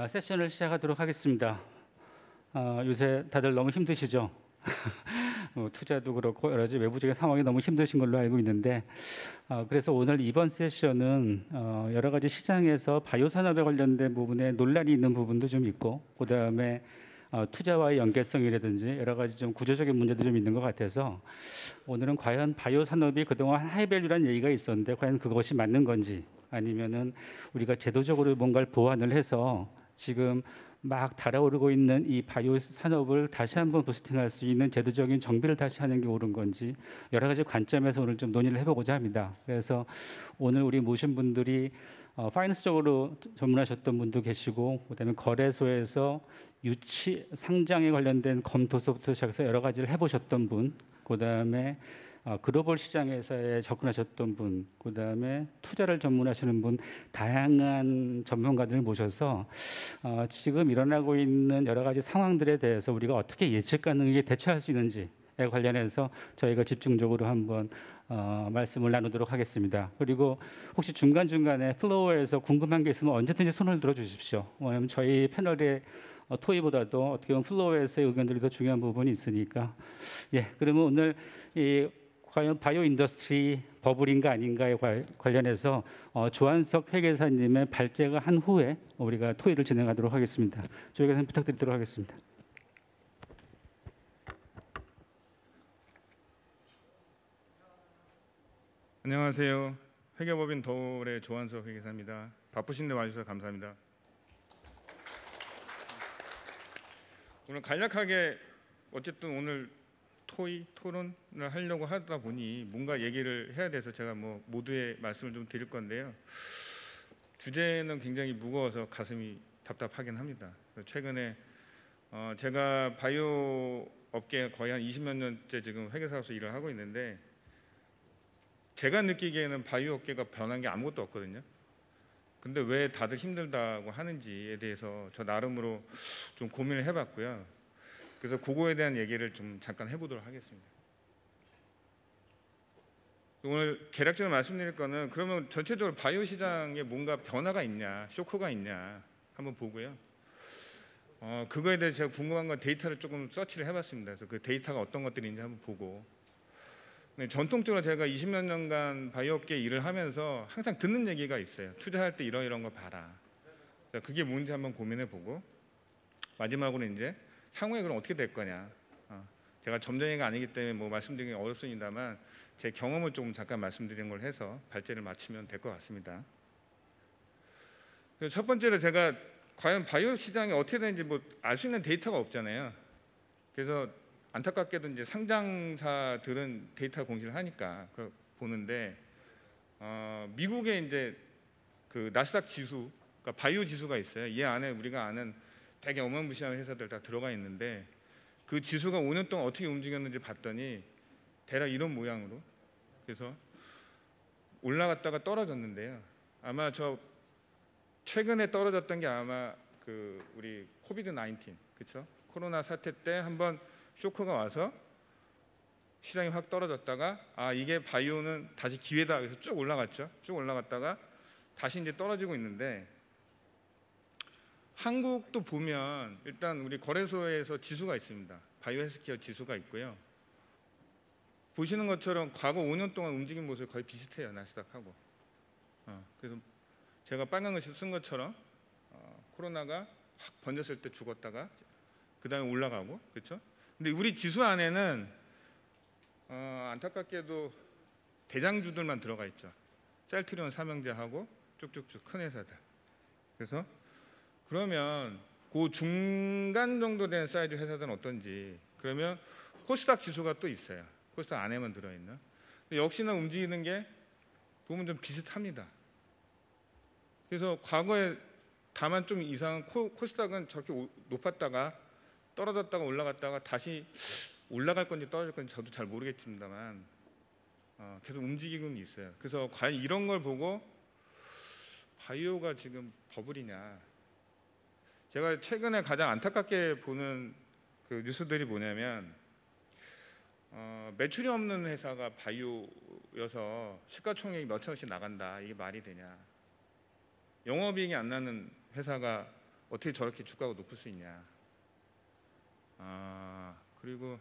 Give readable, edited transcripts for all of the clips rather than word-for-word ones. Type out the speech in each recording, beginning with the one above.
세션을 시작하도록 하겠습니다. 요새 다들 너무 힘드시죠? 투자도 그렇고 여러 가지 외부적인 상황이 너무 힘드신 걸로 알고 있는데, 그래서 오늘 이번 세션은 여러 가지 시장에서 바이오 산업에 관련된 부분에 논란이 있는 부분도 좀 있고, 그 다음에 투자와의 연계성이라든지 여러 가지 좀 구조적인 문제도 좀 있는 것 같아서, 오늘은 과연 바이오 산업이 그동안 하이밸류라는 얘기가 있었는데 과연 그것이 맞는 건지, 아니면은 우리가 제도적으로 뭔가를 보완을 해서 지금 막 달아오르고 있는 이 바이오 산업을 다시 한번 부스팅할 수 있는 제도적인 정비를 다시 하는 게 옳은 건지, 여러 가지 관점에서 오늘 좀 논의를 해보고자 합니다. 그래서 오늘 우리 모신 분들이 파이낸스적으로 전문하셨던 분도 계시고, 그다음에 거래소에서 유치 상장에 관련된 검토서부터 시작해서 여러 가지를 해보셨던 분, 그다음에 글로벌 시장에서에 접근하셨던 분, 그다음에 투자를 전문하시는 분, 다양한 전문가들을 모셔서 지금 일어나고 있는 여러 가지 상황들에 대해서 우리가 어떻게 예측 가능하게 대처할 수 있는지에 관련해서 저희가 집중적으로 한번 말씀을 나누도록 하겠습니다. 그리고 혹시 중간중간에 플로어에서 궁금한 게 있으면 언제든지 손을 들어 주십시오. 왜냐하면 저희 패널의 토의보다도 어떻게 보면 플로어에서의 의견들이 더 중요한 부분이 있으니까. 그러면 오늘 이 과연 바이오 인더스트리 버블인가 아닌가에 관련해서 조한석 회계사님의 발제가 한 후에 우리가 토의를 진행하도록 하겠습니다. 조 회계사님 부탁드리도록 하겠습니다. 안녕하세요. 회계법인 더울의 조한석 회계사입니다. 바쁘신데 와주셔서 감사합니다. 오늘 간략하게 어쨌든 오늘 토론을 하려고 하다 보니 뭔가 얘기를 해야 돼서 제가 모두의 말씀을 좀 드릴 건데요. 주제는 굉장히 무거워서 가슴이 답답하긴 합니다. 최근에 제가 바이오 업계에 거의 한 20몇 년째 지금 회계사로서 일을 하고 있는데, 제가 느끼기에는 바이오 업계가 변한 게 아무것도 없거든요. 근데 왜 다들 힘들다고 하는지에 대해서 저 나름으로 좀 고민을 해봤고요. 그래서 그거에 대한 얘기를 좀 잠깐 해보도록 하겠습니다. 오늘 개략적으로 말씀드릴 거는, 그러면 전체적으로 바이오 시장에 뭔가 변화가 있냐, 쇼크가 있냐 한번 보고요. 그거에 대해서 제가 궁금한 건 데이터를 조금 서치를 해봤습니다. 그래서 그 데이터가 어떤 것들이 있는지 한번 보고, 전통적으로 제가 20몇 년간 바이오 업계 일을 하면서 항상 듣는 얘기가 있어요. 투자할 때 이런 거 봐라. 그게 뭔지 한번 고민해보고, 마지막으로 이제 향후에 그럼 어떻게 될 거냐. 제가 점쟁이가 아니기 때문에 말씀드리기 어렵습니다만 제 경험을 좀 잠깐 말씀드린 걸 해서 발제를 마치면 될 것 같습니다. 첫 번째로 제가 과연 바이오 시장이 어떻게 되는지 알 수 있는 데이터가 없잖아요. 그래서 안타깝게도 이제 상장사들은 데이터 공시를 하니까 보는데, 미국에 이제 그 나스닥 지수, 그러니까 바이오 지수가 있어요. 이 안에 우리가 아는 되게 어마무시한 회사들 다 들어가 있는데, 그 지수가 5년 동안 어떻게 움직였는지 봤더니 대략 이런 모양으로, 그래서 올라갔다가 떨어졌는데요. 아마 저 최근에 떨어졌던 게 아마 그 우리 코비드 19, 그렇죠? 코로나 사태 때 한번 쇼크가 와서 시장이 확 떨어졌다가 이게 바이오는 다시 기회다, 그래서 쭉 올라갔죠. 쭉 올라갔다가 다시 이제 떨어지고 있는데, 한국도 보면 일단 우리 거래소에서 지수가 있습니다. 바이오 헬스케어 지수가 있고요. 보시는 것처럼 과거 5년 동안 움직인 모습이 거의 비슷해요, 나스닥하고. 그래서 제가 빨간 글씨 쓴 것처럼 코로나가 확 번졌을 때 죽었다가 그 다음에 올라가고, 그렇죠? 근데 우리 지수 안에는 안타깝게도 대장주들만 들어가 있죠. 셀트리온, 삼형제하고 쭉쭉쭉 큰 회사들. 그래서 그러면 그 중간 정도 된 사이즈 회사들은 어떤지, 그러면 코스닥 지수가 또 있어요. 코스닥 안에만 들어있는. 역시나 움직이는 게 보면 좀 비슷합니다. 그래서 과거에 다만 좀 이상한 코스닥은 저렇게 높았다가 떨어졌다가 올라갔다가 다시 올라갈 건지 떨어질 건지 저도 잘 모르겠습니다만 계속 움직이고는 있어요. 그래서 과연 이런 걸 보고 바이오가 지금 버블이냐, 제가 최근에 가장 안타깝게 보는 그 뉴스들이 뭐냐면, 매출이 없는 회사가 바이오여서 시가총액이 몇 천억씩 나간다, 이게 말이 되냐. 영업이익이 안 나는 회사가 어떻게 저렇게 주가가 높을 수 있냐. 그리고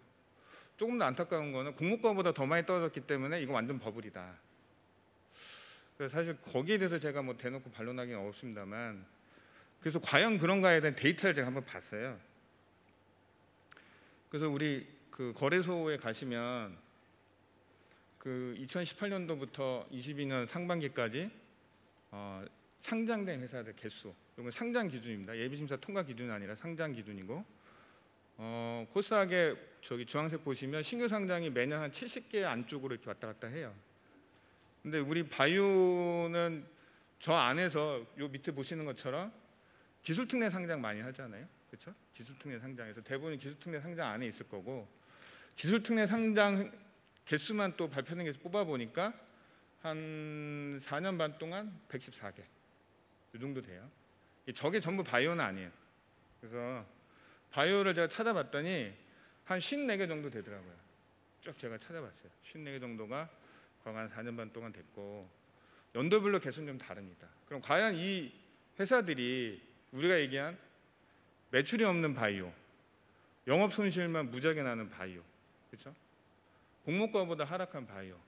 조금 더 안타까운 거는 공모가보다 더 많이 떨어졌기 때문에 이거 완전 버블이다. 그래서 사실 거기에 대해서 제가 뭐 대놓고 반론하기는 어렵습니다만, 그래서 과연 그런가에 대한 데이터를 제가 한번 봤어요. 그래서 우리 그 거래소에 가시면 그 2018년도부터 22년 상반기까지 상장된 회사들 개수, 이건 상장 기준입니다. 예비심사 통과 기준이 아니라 상장 기준이고, 코스닥에 저기 주황색 보시면 신규 상장이 매년 한 70개 안쪽으로 이렇게 왔다 갔다 해요. 근데 우리 바이오는 저 안에서 요 밑에 보시는 것처럼 기술특례 상장 많이 하잖아요. 그렇죠? 기술특례 상장에서 대부분 기술특례 상장 안에 있을 거고, 기술특례 상장 개수만 또 발표된 개수 뽑아 보니까 한 4년 반 동안 114개 이 정도 돼요. 저게 전부 바이오는 아니에요. 그래서 바이오를 제가 찾아봤더니 한 54개 정도 되더라고요. 쭉 제가 찾아봤어요. 54개 정도가 과거 한 4년 반 동안 됐고, 연도별로 개수는 좀 다릅니다. 그럼 과연 이 회사들이 우리가 얘기한 매출이 없는 바이오, 영업 손실만 무지하게 나는 바이오, 그렇죠? 공모가보다 하락한 바이오,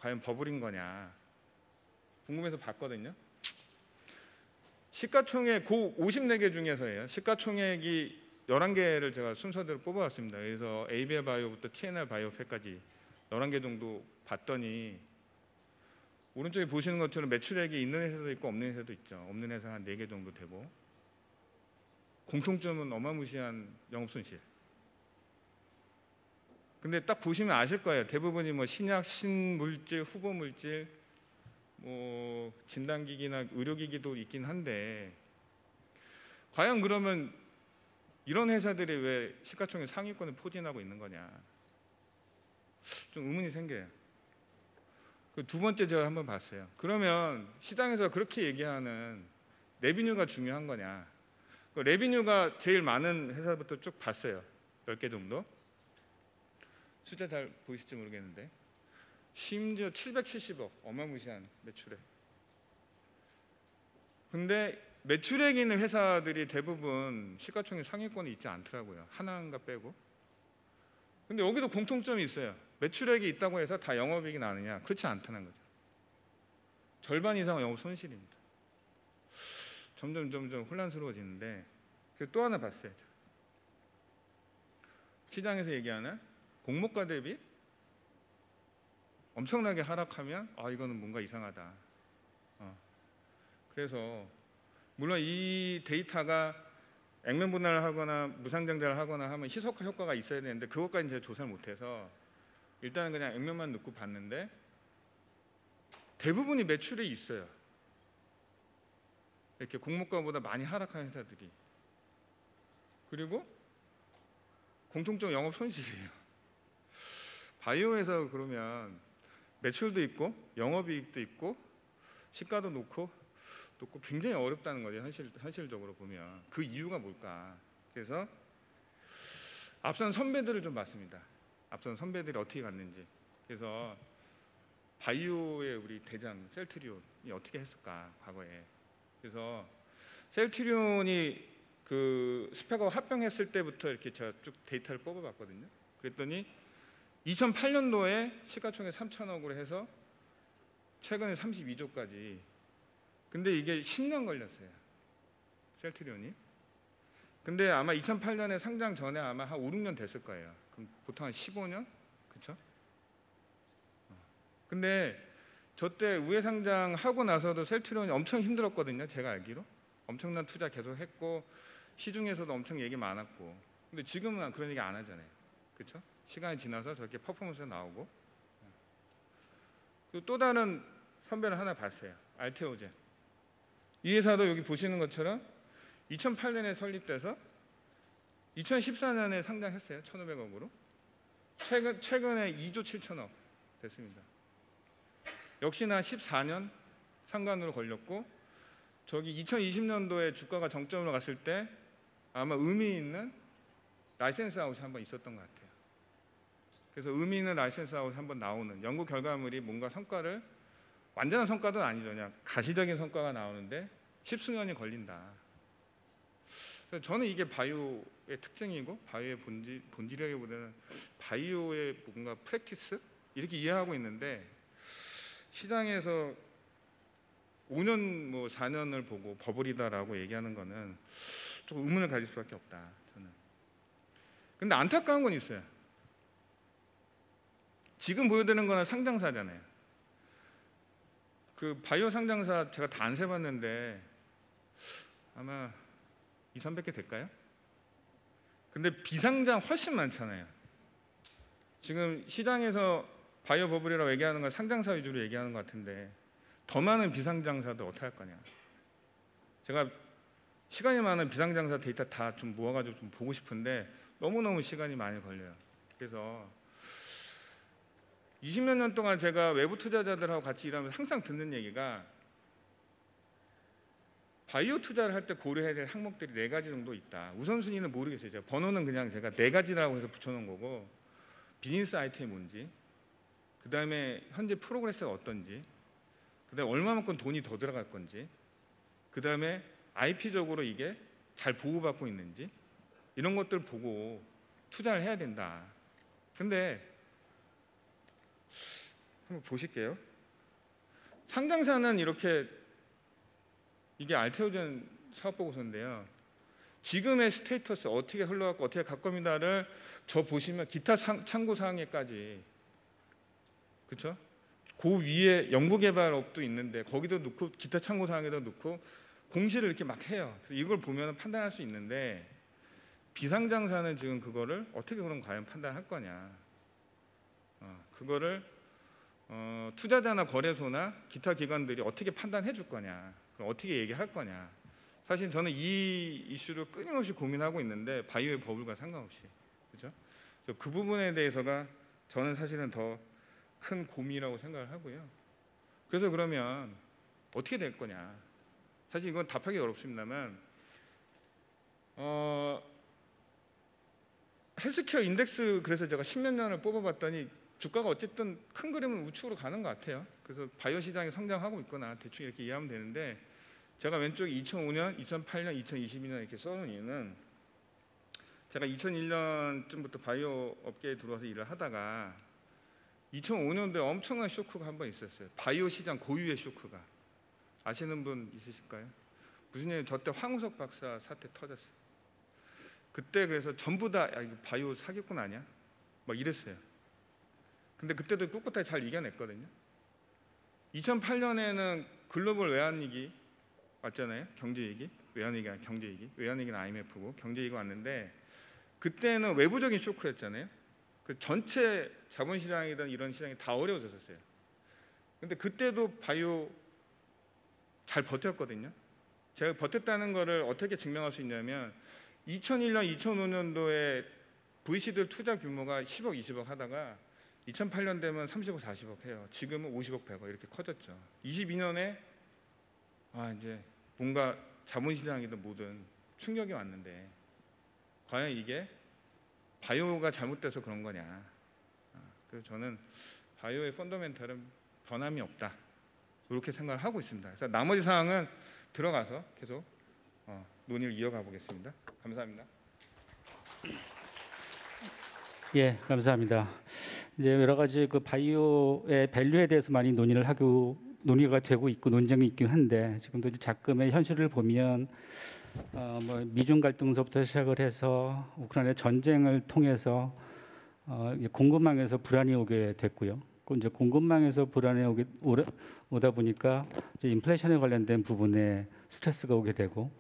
과연 버블인 거냐 궁금해서 봤거든요. 시가총액 고 54개 중에서예요. 시가총액이 11개를 제가 순서대로 뽑아왔습니다. 그래서 ABL 바이오부터 TNR 바이오팩까지 11개 정도 봤더니, 오른쪽에 보시는 것처럼 매출액이 있는 회사도 있고 없는 회사도 있죠. 없는 회사 한 4개 정도 되고, 공통점은 어마무시한 영업손실. 근데 딱 보시면 아실 거예요. 대부분이 뭐 신약, 신물질, 후보물질, 뭐 진단기기나 의료기기도 있긴 한데, 과연 그러면 이런 회사들이 왜 시가총액 상위권을 포진하고 있는 거냐, 좀 의문이 생겨요. 그 두 번째 제가 한번 봤어요. 그러면 시장에서 그렇게 얘기하는 레비뉴가 중요한 거냐. 그 레비뉴가 제일 많은 회사부터 쭉 봤어요. 10개 정도. 숫자 잘 보이실지 모르겠는데 심지어 770억, 어마무시한 매출액. 근데 매출액 있는 회사들이 대부분 시가총액 상위권에 있지 않더라고요. 하나인가 빼고. 근데 여기도 공통점이 있어요. 매출액이 있다고 해서 다 영업이익이 나느냐? 그렇지 않다는 거죠. 절반 이상은 영업 손실입니다. 점점 혼란스러워지는데, 또 하나 봤어요. 시장에서 얘기하는 공모가 대비 엄청나게 하락하면 이거는 뭔가 이상하다. 그래서 물론 이 데이터가 액면 분할을 하거나 무상장자를 하거나 하면 희석화 효과가 있어야 되는데, 그것까지는 제가 조사를 못해서 일단은 그냥 액면만 넣고 봤는데 대부분이 매출이 있어요. 이렇게 공모가보다 많이 하락한 회사들이. 그리고 공통점 영업 손실이에요. 바이오에서 그러면 매출도 있고 영업이익도 있고 시가도 놓고 굉장히 어렵다는 거죠. 현실적으로 보면. 그 이유가 뭘까? 그래서 앞선 선배들을 좀 봤습니다. 앞선 선배들이 어떻게 갔는지. 그래서 바이오의 우리 대장 셀트리온이 어떻게 했을까 과거에. 그래서 셀트리온이 그 스펙하고 합병했을 때부터 이렇게 제가 쭉 데이터를 뽑아봤거든요. 그랬더니 2008년도에 시가총액 3천억으로 해서 최근에 32조까지. 근데 이게 10년 걸렸어요. 셀트리온이. 근데 아마 2008년에 상장 전에 아마 한 5, 6년 됐을 거예요. 그럼 보통 한 15년? 그렇죠? 근데 저 때 우회 상장하고 나서도 셀트리온이 엄청 힘들었거든요. 제가 알기로. 엄청난 투자 계속 했고 시중에서도 엄청 얘기 많았고. 근데 지금은 그런 얘기 안 하잖아요. 그렇죠? 시간이 지나서 저렇게 퍼포먼스가 나오고. 그리고 또 다른 선배를 하나 봤어요. 알테오젠. 이 회사도 여기 보시는 것처럼 2008년에 설립돼서 2014년에 상장했어요. 1,500억으로. 최근에 2조 7천억 됐습니다. 역시나 14년 상관으로 걸렸고, 저기 2020년도에 주가가 정점으로 갔을 때 아마 의미 있는 라이센스 아웃이 한번 있었던 것 같아요. 그래서 의미 있는 라이센스 아웃이 한번 나오는 연구 결과물이 뭔가 성과를 완전한 성과도 아니죠. 그냥 가시적인 성과가 나오는데 십수년이 걸린다. 그래서 저는 이게 바이오의 특징이고 바이오의 본질이라기보다는 바이오의 뭔가 프랙티스 이렇게 이해하고 있는데 시장에서 5년 뭐 4년을 보고 버블이다라고 얘기하는 거는 조금 의문을 가질 수밖에 없다. 저는. 근데 안타까운 건 있어요. 지금 보여드리는 거는 상장사잖아요. 그 바이오 상장사 제가 다 안 세봤는데 아마 200~300개 될까요? 근데 비상장 훨씬 많잖아요. 지금 시장에서 바이오 버블이라고 얘기하는 건 상장사 위주로 얘기하는 것 같은데 더 많은 비상장사들 어떻게 할 거냐. 제가 시간이 많은 비상장사 데이터 다 좀 모아가지고 좀 보고 싶은데 너무너무 시간이 많이 걸려요. 그래서 20몇 년 동안 제가 외부 투자자들하고 같이 일하면서 항상 듣는 얘기가 바이오 투자를 할 때 고려해야 될 항목들이 4가지 정도 있다. 우선순위는 모르겠어요. 제가 번호는 그냥 제가 4가지라고 해서 붙여놓은 거고 비즈니스 아이템이 뭔지, 그 다음에 현재 프로그레스가 어떤지, 그 다음에 얼마만큼 돈이 더 들어갈 건지, 그 다음에 IP적으로 이게 잘 보호받고 있는지 이런 것들 보고 투자를 해야 된다. 근데 한번 보실게요. 상장사는 이렇게 이게 알테오젠 사업보고서인데요. 지금의 스테이터스 어떻게 흘러갔고 어떻게 갈 겁니다를 저 보시면 기타 참고 사항에까지 그렇죠? 그 위에 연구개발업도 있는데 거기도 넣고 기타 참고 사항에도 넣고 공시를 이렇게 막 해요. 그래서 이걸 보면 판단할 수 있는데 비상장사는 지금 그거를 어떻게 그럼 과연 판단할 거냐? 그거를 투자자나 거래소나 기타 기관들이 어떻게 판단해 줄 거냐? 그럼 어떻게 얘기할 거냐? 사실 저는 이 이슈를 끊임없이 고민하고 있는데 바이오의 버블과 상관없이 그렇죠? 그 부분에 대해서가 저는 사실은 더 큰 고민이라고 생각을 하고요. 그래서 그러면 어떻게 될 거냐? 사실 이건 답하기 어렵습니다만 헬스케어 인덱스 그래서 제가 10몇 년을 뽑아봤더니 주가가 어쨌든 큰 그림은 우측으로 가는 것 같아요. 그래서 바이오 시장이 성장하고 있거나 대충 이렇게 이해하면 되는데 제가 왼쪽에 2005년, 2008년, 2022년 이렇게 써놓은 이유는 제가 2001년쯤부터 바이오 업계에 들어와서 일을 하다가 2005년도에 엄청난 쇼크가 한 번 있었어요. 바이오 시장 고유의 쇼크가. 아시는 분 있으실까요? 무슨 얘기? 저때 황우석 박사 사태 터졌어요. 그때 그래서 전부 다 야, 이거 바이오 사기꾼 아니야? 막 이랬어요. 근데 그때도 꿋꿋하게 잘 이겨냈거든요. 2008년에는 글로벌 외환위기 왔잖아요. 경제위기, 외환위기 아니라 경제위기. 외환위기는 IMF고 경제위기가 왔는데 그때는 외부적인 쇼크였잖아요. 그 전체 자본시장이든 이런 시장이 다 어려워졌었어요. 근데 그때도 바이오 잘 버텼거든요. 제가 버텼다는 거를 어떻게 증명할 수 있냐면 2001년, 2005년도에 VC들 투자 규모가 10억, 20억 하다가 2008년 되면 30억, 40억 해요. 지금은 50억, 100억 이렇게 커졌죠. 22년에 이제 뭔가 자본시장이든 뭐든 충격이 왔는데 과연 이게 바이오가 잘못돼서 그런 거냐. 그래서 저는 바이오의 펀더멘털은 변함이 없다. 이렇게 생각을 하고 있습니다. 그래서 나머지 사항은 들어가서 계속 논의를 이어가 보겠습니다. 감사합니다. 예, 감사합니다. 이제 여러 가지 그 바이오의 밸류에 대해서 많이 논의가 되고 있고 논쟁이 있긴 한데 지금도 이제 작금의 현실을 보면 뭐 미중 갈등서부터 시작을 해서 우크라이나 전쟁을 통해서 이제 공급망에서 불안이 오게 됐고요. 그 이제 공급망에서 불안이 오다 보니까 이제 인플레이션에 관련된 부분에 스트레스가 오게 되고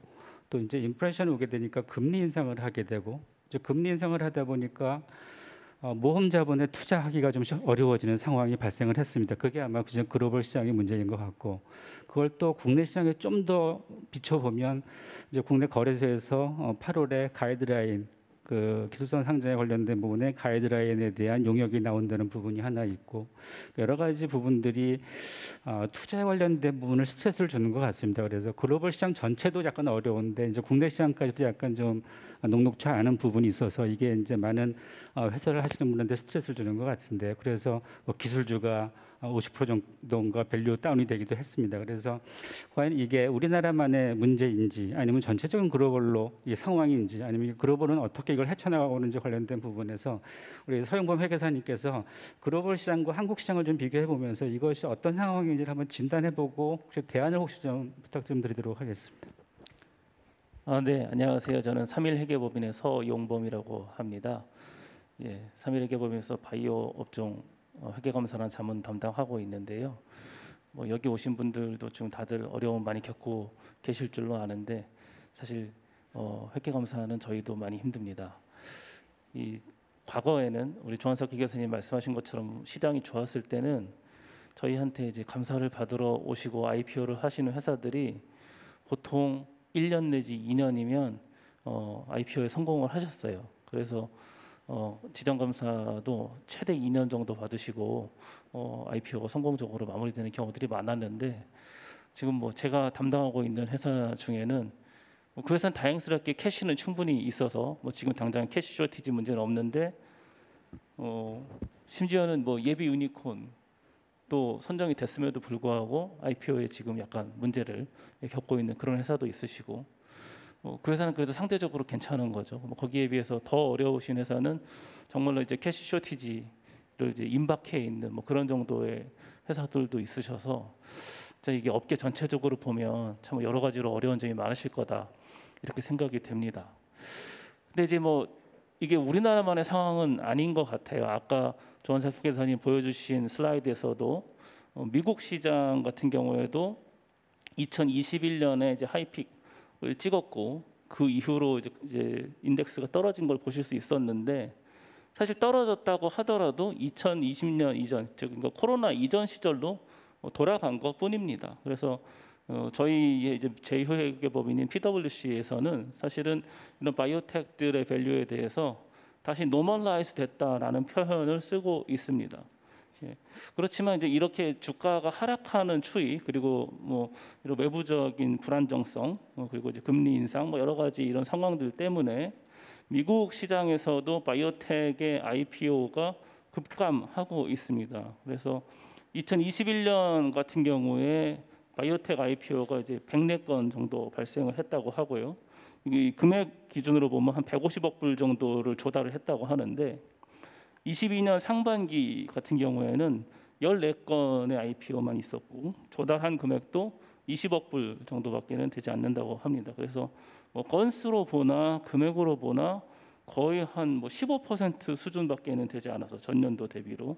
또 이제 인플레이션이 오게 되니까 금리 인상을 하게 되고 이제 금리 인상을 하다 보니까 모험 자본에 투자하기가 좀 어려워지는 상황이 발생을 했습니다. 그게 아마 그냥 글로벌 시장의 문제인 것 같고 그걸 또 국내 시장에 좀 더 비춰보면 이제 국내 거래소에서 8월에 가이드라인 그 기술성 상장에 관련된 부분에 가이드라인에 대한 용역이 나온다는 부분이 하나 있고 여러 가지 부분들이 투자에 관련된 부분을 스트레스를 주는 것 같습니다. 그래서 글로벌 시장 전체도 약간 어려운데 이제 국내 시장까지도 약간 좀 녹록치 않은 부분이 있어서 이게 이제 많은 회사를 하시는 분한테 스트레스를 주는 것 같은데 그래서 뭐 기술주가 50% 정도인가 밸류 다운이 되기도 했습니다. 그래서 과연 이게 우리나라만의 문제인지 아니면 전체적인 글로벌로 이 상황인지 아니면 글로벌은 어떻게 이걸 헤쳐나가고 있는지 관련된 부분에서 우리 서영범 회계사님께서 글로벌 시장과 한국 시장을 좀 비교해 보면서 이것이 어떤 상황인지를 한번 진단해 보고 혹시 대안을 혹시 좀 부탁 좀 드리도록 하겠습니다. 네, 안녕하세요. 저는 3일 회계법인의 서용범이라고 합니다. 예, 3일 회계법인에서 바이오 업종 회계검사나 자문 담당하고 있는데요. 뭐 여기 오신 분들도 좀 다들 어려움 많이 겪고 계실 줄로 아는데 사실 회계검사는 저희도 많이 힘듭니다. 이 과거에는 우리 조한석 회계사님 말씀하신 것처럼 시장이 좋았을 때는 저희한테 이제 감사를 받으러 오시고 IPO를 하시는 회사들이 보통 1년 내지 2년이면 IPO에 성공을 하셨어요. 그래서 지정감사도 최대 2년 정도 받으시고 IPO가 성공적으로 마무리되는 경우들이 많았는데 지금 뭐 제가 담당하고 있는 회사 중에는 그 회사는 다행스럽게 캐시는 충분히 있어서 뭐 지금 당장 캐시 쇼티지 문제는 없는데 심지어는 뭐 예비 유니콘 또 선정이 됐음에도 불구하고 IPO에 지금 약간 문제를 겪고 있는 그런 회사도 있으시고 그 회사는 그래도 상대적으로 괜찮은 거죠. 뭐 거기에 비해서 더 어려우신 회사는 정말로 이제 캐시 쇼티지를 이제 임박해 있는 뭐 그런 정도의 회사들도 있으셔서 이게 업계 전체적으로 보면 참 여러 가지로 어려운 점이 많으실 거다 이렇게 생각이 됩니다. 근데 이제 뭐 이게 우리나라만의 상황은 아닌 것 같아요. 아까 조한석 회계사님 보여주신 슬라이드에서도 미국 시장 같은 경우에도 2021년에 이제 하이픽을 찍었고 그 이후로 이제 인덱스가 떨어진 걸 보실 수 있었는데 사실 떨어졌다고 하더라도 2020년 이전, 즉 그러니까 코로나 이전 시절로 돌아간 것뿐입니다. 그래서 저희의 이제 제2회계법인인 PwC에서는 사실은 이런 바이오텍들의 밸류에 대해서 다시 노멀라이즈 됐다라는 표현을 쓰고 있습니다. 예. 그렇지만 이제 이렇게 주가가 하락하는 추이 그리고 뭐 이런 외부적인 불안정성 그리고 이제 금리 인상 뭐 여러 가지 이런 상황들 때문에 미국 시장에서도 바이오텍의 IPO가 급감하고 있습니다. 그래서 2021년 같은 경우에 바이오텍 IPO가 이제 104건 정도 발생을 했다고 하고요. 이 금액 기준으로 보면 한 150억 불 정도를 조달을 했다고 하는데 22년 상반기 같은 경우에는 14건의 IPO만 있었고 조달한 금액도 20억 불 정도밖에는 되지 않는다고 합니다. 그래서 뭐 건수로 보나 금액으로 보나 거의 한 뭐 15% 수준밖에는 되지 않아서 전년도 대비로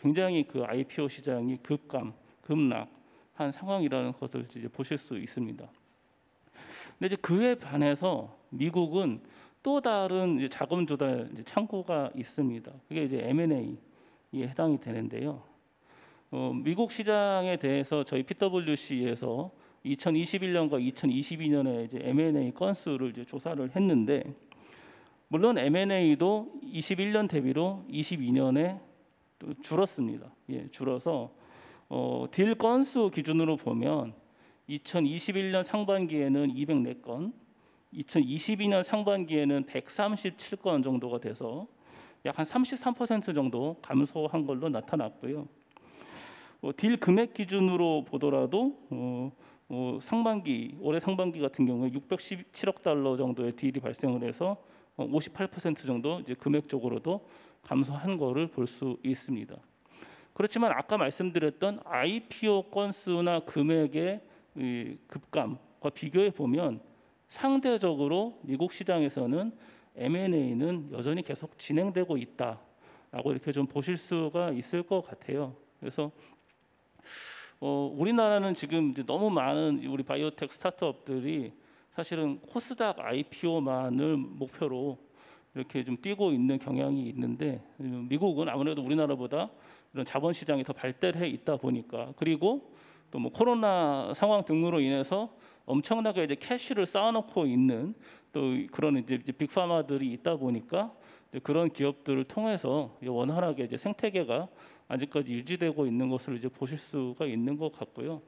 굉장히 그 IPO 시장이 급락한 상황이라는 것을 이제 보실 수 있습니다. 근데 이제 그에 반해서 미국은 또 다른 이제 자금 조달 이제 창구가 있습니다. 그게 이제 M&A에 해당이 되는데요. 미국 시장에 대해서 저희 PwC에서 2021년과 2022년에 이제 M&A 건수를 이제 조사를 했는데 물론 M&A도 21년 대비로 22년에 또 줄었습니다. 예, 줄어서 딜 건수 기준으로 보면 2021년 상반기에는 204건, 2022년 상반기에는 137건 정도가 돼서 약 한 33% 정도 감소한 걸로 나타났고요. 딜 금액 기준으로 보더라도 올해 상반기 같은 경우에 617억 달러 정도의 딜이 발생을 해서 58% 정도 이제 금액적으로도 감소한 거를 볼 수 있습니다. 그렇지만 아까 말씀드렸던 IPO 건수나 금액의 급감과 비교해 보면 상대적으로 미국 시장에서는 M&A는 여전히 계속 진행되고 있다라고 이렇게 좀 보실 수가 있을 것 같아요. 그래서 우리나라는 지금 이제 너무 많은 우리 바이오텍 스타트업들이 사실은 코스닥 IPO만을 목표로 이렇게 좀 뛰고 있는 경향이 있는데 미국은 아무래도 우리나라보다 이런 자본 시장이 더 발달해 있다 보니까 그리고 또 뭐 코로나 상황 등으로 인해서 엄청나게 이제 캐시를 쌓아놓고 있는 또 그런 이제 빅파마들이 있다 보니까 이제 그런 기업들을 통해서 원활하게 이제 생태계가 아직까지 유지되고 있는 것을 이제 보실 수가 있는 것 같고요.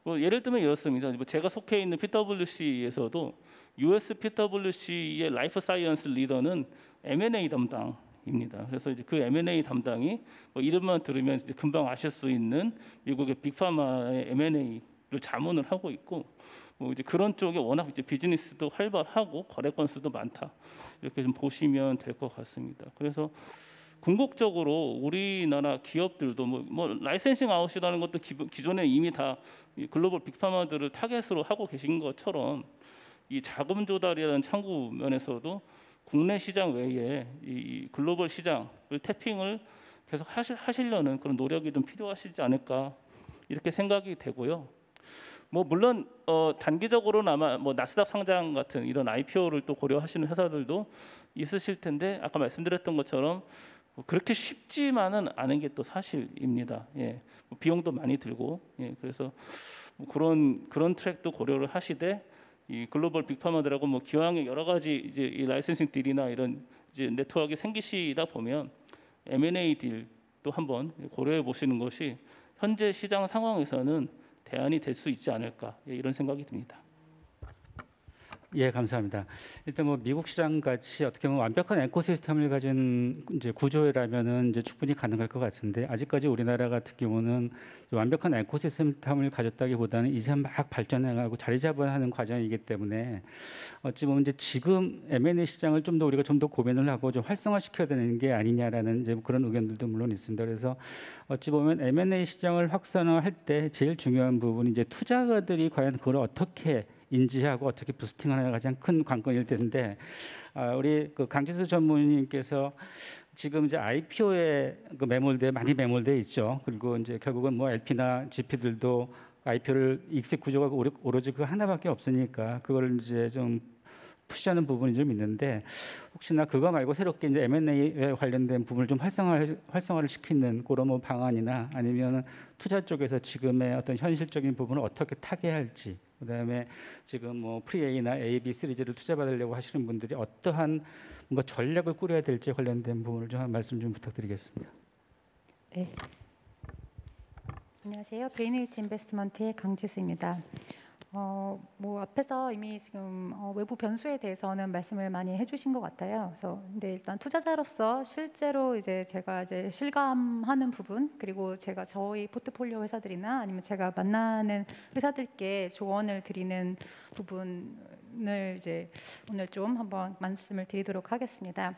뭐 예를 들면 이렇습니다. 뭐 제가 속해 있는 PwC에서도 US PwC의 라이프 사이언스 리더는 M&A 담당이 입니다. 그래서 이제 그 M&A 담당이 뭐 이름만 들으면 이제 금방 아실 수 있는 미국의 빅파마의 M&A를 자문을 하고 있고, 뭐 이제 그런 쪽에 워낙 이제 비즈니스도 활발하고 거래 건수도 많다, 이렇게 좀 보시면 될 것 같습니다. 그래서 궁극적으로 우리나라 기업들도 뭐 라이센싱 아웃이라는 것도 기존에 이미 다 이 글로벌 빅파마들을 타겟으로 하고 계신 것처럼 이 자금 조달이라는 창구 면에서도 국내 시장 외에 이 글로벌 시장을 태핑을 계속 하시려는 그런 노력이 좀 필요하시지 않을까, 이렇게 생각이 되고요. 뭐 물론 단기적으로는 아마 뭐 나스닥 상장 같은 이런 IPO를 또 고려하시는 회사들도 있으실 텐데, 아까 말씀드렸던 것처럼 뭐 그렇게 쉽지만은 않은 게 또 사실입니다. 예, 뭐 비용도 많이 들고, 예, 그래서 뭐 그런 트랙도 고려를 하시되, 이 글로벌 빅파마들하고 뭐 기왕에 여러 가지 이제 이 라이센싱 딜이나 이런 이제 네트워크가 생기시다 보면 M&A 딜도 한번 고려해 보시는 것이 현재 시장 상황에서는 대안이 될 수 있지 않을까, 예, 이런 생각이 듭니다. 예, 감사합니다. 일단 뭐 미국 시장 같이 어떻게 보면 완벽한 에코시스템을 가진 이제 구조라면은 이제 충분히 가능할 것 같은데, 아직까지 우리나라 같은 경우는 완벽한 에코시스템을 가졌다기보다는 이제 막 발전해가고 자리 잡아야 하는 과정이기 때문에 어찌 보면 이제 지금 M&A 시장을 좀 더 우리가 좀 더 고민을 하고 좀 활성화시켜야 되는 게 아니냐라는 이제 그런 의견들도 물론 있습니다. 그래서 어찌 보면 M&A 시장을 확산할 때 제일 중요한 부분이 이제 투자가들이 과연 그걸 어떻게 인지하고 어떻게 부스팅하는 가장 큰 관건일 텐데, 우리 그 강지수 전무님께서 지금 이제 IPO에 그 많이 매몰돼 있죠. 그리고 이제 결국은 뭐 LP나 GP들도 IPO를 익색 구조가 오로지 그 하나밖에 없으니까 그걸 이제 좀 푸시하는 부분이 좀 있는데, 혹시나 그거 말고 새롭게 이제 M&A에 관련된 부분을 좀 활성화를 시키는 그런 뭐 방안이나 아니면 투자 쪽에서 지금의 어떤 현실적인 부분을 어떻게 타개할지, 그다음에 지금 뭐 프리-A나 A, B 시리즈를 투자받으려고 하시는 분들이 어떠한 뭔가 전략을 꾸려야 될지 관련된 부분을 좀 한 말씀 좀 부탁드리겠습니다. 네. 안녕하세요. 베이네이츠 인베스트먼트의 강지수입니다. 뭐 앞에서 이미 지금 외부 변수에 대해서는 말씀을 많이 해주신 것 같아요. 그래서 근데 일단 투자자로서 실제로 이제 제가 이제 실감하는 부분, 그리고 제가 저희 포트폴리오 회사들이나 아니면 제가 만나는 회사들께 조언을 드리는 부분을 이제 오늘 좀 한번 말씀을 드리도록 하겠습니다.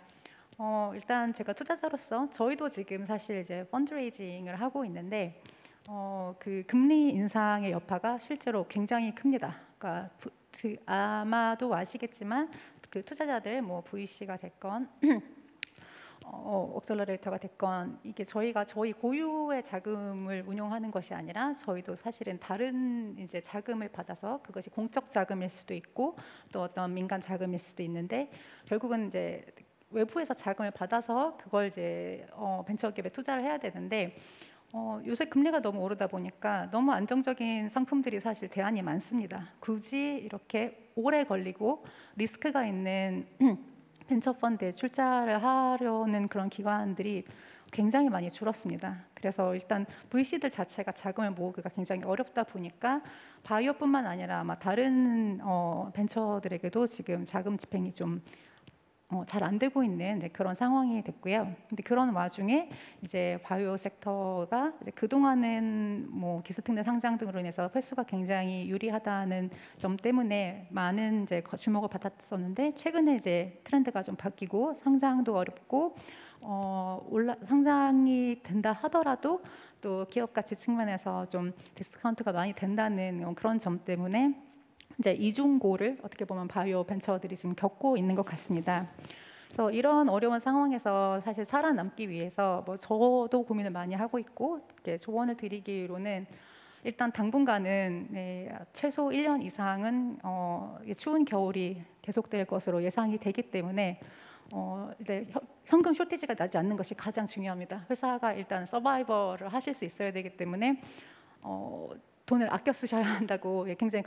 일단 제가 투자자로서 저희도 지금 사실 이제 펀드레이징을 하고 있는데, 그 금리 인상의 여파가 실제로 굉장히 큽니다. 그러니까 아마도 아시겠지만 그 투자자들 뭐 VC가 됐건 억셀러레이터가 됐건, 이게 저희가 저희 고유의 자금을 운용하는 것이 아니라 저희도 사실은 다른 이제 자금을 받아서, 그것이 공적 자금일 수도 있고 또 어떤 민간 자금일 수도 있는데, 결국은 이제 외부에서 자금을 받아서 그걸 이제 벤처기업에 투자를 해야 되는데, 요새 금리가 너무 오르다 보니까 너무 안정적인 상품들이 사실 대안이 많습니다. 굳이 이렇게 오래 걸리고 리스크가 있는 벤처 펀드에 출자를 하려는 그런 기관들이 굉장히 많이 줄었습니다. 그래서 일단 VC들 자체가 자금을 모으기가 굉장히 어렵다 보니까 바이오뿐만 아니라 아마 다른 벤처들에게도 지금 자금 집행이 좀 잘 안 되고 있는 그런 상황이 됐고요. 근데 그런 와중에 이제 바이오 섹터가 이제 그동안은 뭐 기술특례 상장 등으로 인해서 횟수가 굉장히 유리하다는 점 때문에 많은 이제 주목을 받았었는데, 최근에 이제 트렌드가 좀 바뀌고 상장도 어렵고 상장이 된다 하더라도 또 기업 가치 측면에서 좀 디스카운트가 많이 된다는 그런 점 때문에 이제 이중고를 어떻게 보면 바이오 벤처들이 지금 겪고 있는 것 같습니다. 그래서 이런 어려운 상황에서 사실 살아남기 위해서 뭐 저도 고민을 많이 하고 있고, 이제 조언을 드리기로는 일단 당분간은 최소 1년 이상은 추운 겨울이 계속될 것으로 예상이 되기 때문에 이제 현금 쇼티지가 나지 않는 것이 가장 중요합니다. 회사가 일단 서바이벌을 하실 수 있어야 되기 때문에 돈을 아껴 쓰셔야 한다고 굉장히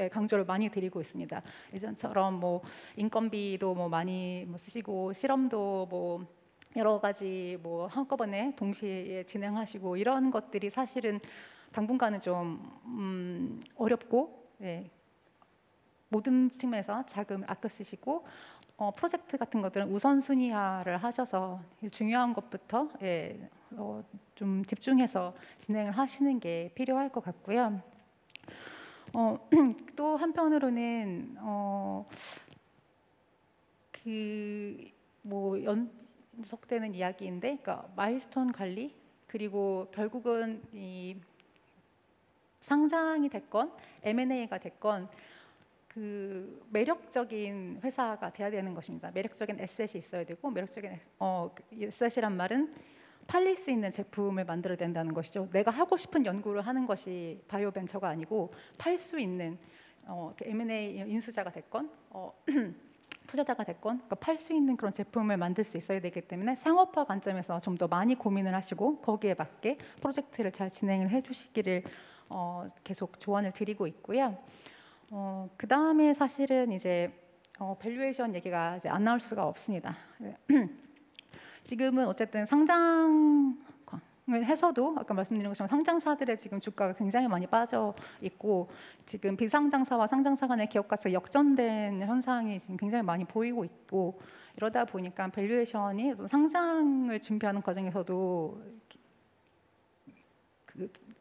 강조를 많이 드리고 있습니다. 예전처럼 뭐 인건비도 뭐 많이 쓰시고 실험도 뭐 여러 가지 뭐 한꺼번에 동시에 진행하시고 이런 것들이 사실은 당분간은 좀 어렵고, 모든 측면에서 자금을 아껴 쓰시고 프로젝트 같은 것들은 우선순위화를 하셔서 중요한 것부터 좀 집중해서 진행을 하시는 게 필요할 것 같고요. 또 한편으로는 그뭐 연속되는 이야기인데, 그러니까 마일스톤 관리, 그리고 결국은 이 상장이 됐건 M&A가 됐건 그 매력적인 회사가 돼야 되는 것입니다. 매력적인 에셋이 있어야 되고, 매력적인 에셋이란 말은 팔릴 수 있는 제품을 만들어야 된다는 것이죠. 내가 하고 싶은 연구를 하는 것이 바이오 벤처가 아니고 팔 수 있는 M&A 인수자가 됐건 투자자가 됐건, 그러니까 팔 수 있는 그런 제품을 만들 수 있어야 되기 때문에 상업화 관점에서 좀 더 많이 고민을 하시고 거기에 맞게 프로젝트를 잘 진행을 해주시기를 계속 조언을 드리고 있고요. 그 다음에 사실은 이제 밸류에이션 얘기가 이제 안 나올 수가 없습니다. 지금은 어쨌든 상장을 해서도 아까 말씀드린 것처럼 상장사들의 지금 주가가 굉장히 많이 빠져 있고, 지금 비상장사와 상장사 간의 기업 가치가 역전된 현상이 지금 굉장히 많이 보이고 있고, 이러다 보니까 밸류에이션이 상장을 준비하는 과정에서도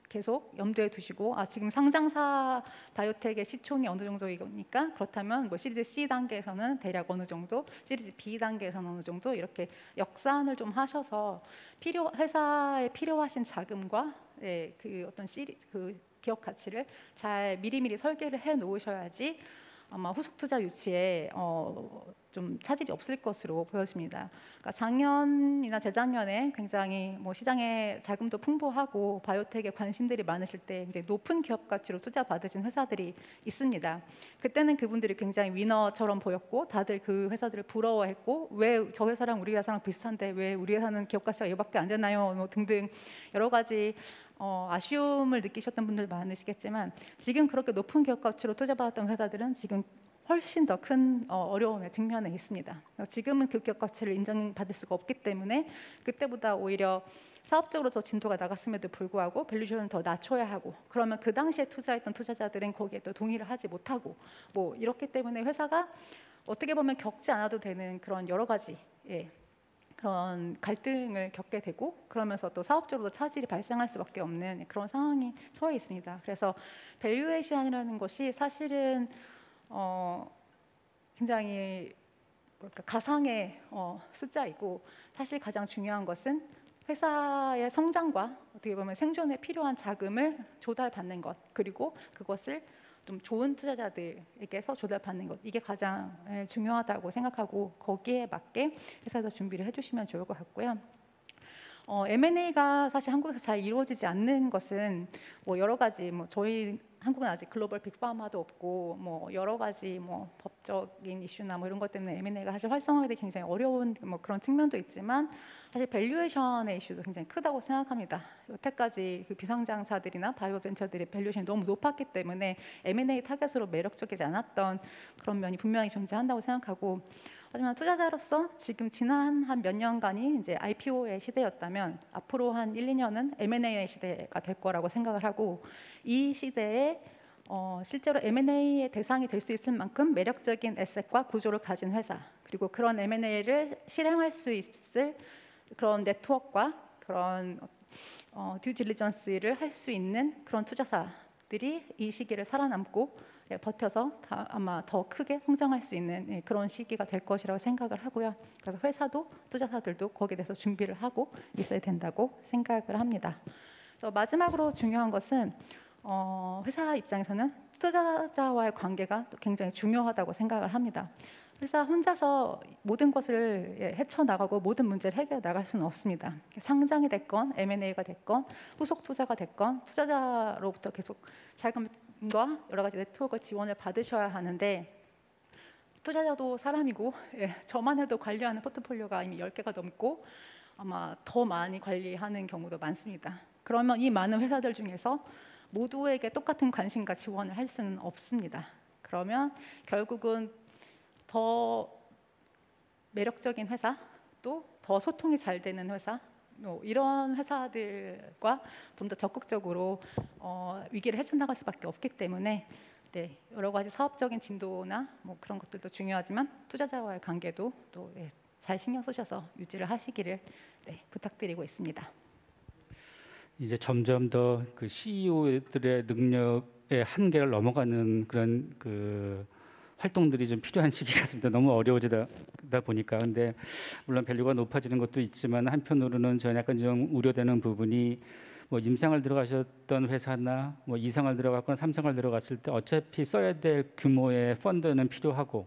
계속 염두에 두시고, 지금 상장사 바이오텍의 시총이 어느 정도이니까 그렇다면 뭐 시리즈 C 단계에서는 대략 어느 정도, 시리즈 B 단계에서는 어느 정도, 이렇게 역산을 좀 하셔서 회사에 필요하신 자금과 그 어떤 그 기업 가치를 잘 미리미리 설계를 해 놓으셔야지 아마 후속 투자 유치에 좀 차질이 없을 것으로 보여집니다. 그러니까 작년이나 재작년에 굉장히 뭐 시장에 자금도 풍부하고 바이오텍에 관심들이 많으실 때 이제 높은 기업 가치로 투자 받으신 회사들이 있습니다. 그때는 그분들이 굉장히 위너처럼 보였고 다들 그 회사들을 부러워했고, 왜 저 회사랑 우리 회사랑 비슷한데 왜 우리 회사는 기업 가치가 이거밖에 안 되나요? 뭐 등등 여러 가지 아쉬움을 느끼셨던 분들 많으시겠지만, 지금 그렇게 높은 기업 가치로 투자받았던 회사들은 지금 훨씬 더 큰 어려움에 직면해 있습니다. 지금은 그 기업 가치를 인정받을 수가 없기 때문에 그때보다 오히려 사업적으로 더 진도가 나갔음에도 불구하고 밸류에이션을 더 낮춰야 하고, 그러면 그 당시에 투자했던 투자자들은 거기에 또 동의를 하지 못하고, 뭐 이렇기 때문에 회사가 어떻게 보면 겪지 않아도 되는 그런 여러 가지 그런 갈등을 겪게 되고, 그러면서 또 사업적으로도 차질이 발생할 수밖에 없는 그런 상황이 처해 있습니다. 그래서 밸류에이션이라는 것이 사실은 굉장히 가상의 숫자이고, 사실 가장 중요한 것은 회사의 성장과 어떻게 보면 생존에 필요한 자금을 조달받는 것, 그리고 그것을 좀 좋은 투자자들에게서 조달받는 것, 이게 가장 중요하다고 생각하고 거기에 맞게 회사에서 준비를 해주시면 좋을 것 같고요. M&A가 사실 한국에서 잘 이루어지지 않는 것은 뭐 여러 가지, 뭐 저희 한국은 아직 글로벌 빅파마도 없고 뭐 여러 가지 뭐 법적인 이슈나 뭐 이런 것 때문에 M&A가 사실 활성화되기 굉장히 어려운 뭐 그런 측면도 있지만, 사실 밸류에이션의 이슈도 굉장히 크다고 생각합니다. 여태까지 그 비상장사들이나 바이오 벤처들의 밸류에이션이 너무 높았기 때문에 M&A 타겟으로 매력적이지 않았던 그런 면이 분명히 존재한다고 생각하고, 하지만 투자자로서 지금 지난 한 몇 년간이 이제 IPO의 시대였다면 앞으로 한 1, 2년은 M&A의 시대가 될 거라고 생각을 하고, 이 시대에 실제로 M&A의 대상이 될 수 있을 만큼 매력적인 에셋과 구조를 가진 회사, 그리고 그런 M&A를 실행할 수 있을 그런 네트워크와 그런 듀 딜리전스를 할 수 있는 그런 투자사들이 이 시기를 살아남고 버텨서 아마 더 크게 성장할 수 있는 그런 시기가 될 것이라고 생각을 하고요. 그래서 회사도 투자사들도 거기에 대해서 준비를 하고 있어야 된다고 생각을 합니다. 그래서 마지막으로 중요한 것은 회사 입장에서는 투자자와의 관계가 또 굉장히 중요하다고 생각을 합니다. 회사 혼자서 모든 것을 헤쳐나가고 모든 문제를 해결해 나갈 수는 없습니다. 상장이 됐건 M&A가 됐건 후속 투자가 됐건 투자자로부터 계속 자금과 여러 가지 네트워크 지원을 받으셔야 하는데, 투자자도 사람이고 저만 해도 관리하는 포트폴리오가 이미 10개가 넘고 아마 더 많이 관리하는 경우도 많습니다. 그러면 이 많은 회사들 중에서 모두에게 똑같은 관심과 지원을 할 수는 없습니다. 그러면 결국은 더 매력적인 회사, 또 더 소통이 잘 되는 회사, 이런 회사들과 좀 더 적극적으로 위기를 헤쳐나갈 수밖에 없기 때문에 네, 여러 가지 사업적인 진도나 뭐 그런 것들도 중요하지만 투자자와의 관계도 또 잘 신경 쓰셔서 유지를 하시기를 부탁드리고 있습니다. 이제 점점 더 그 CEO들의 능력의 한계를 넘어가는 그런 그 활동들이 좀 필요한 시기 같습니다. 너무 어려워지다 보니까. 근데 물론 밸류가 높아지는 것도 있지만 한편으로는 저는 약간 좀 우려되는 부분이 뭐 임상을 들어가셨던 회사나 뭐 2상을 들어갔거나 3상을 들어갔을 때 어차피 써야 될 규모의 펀드는 필요하고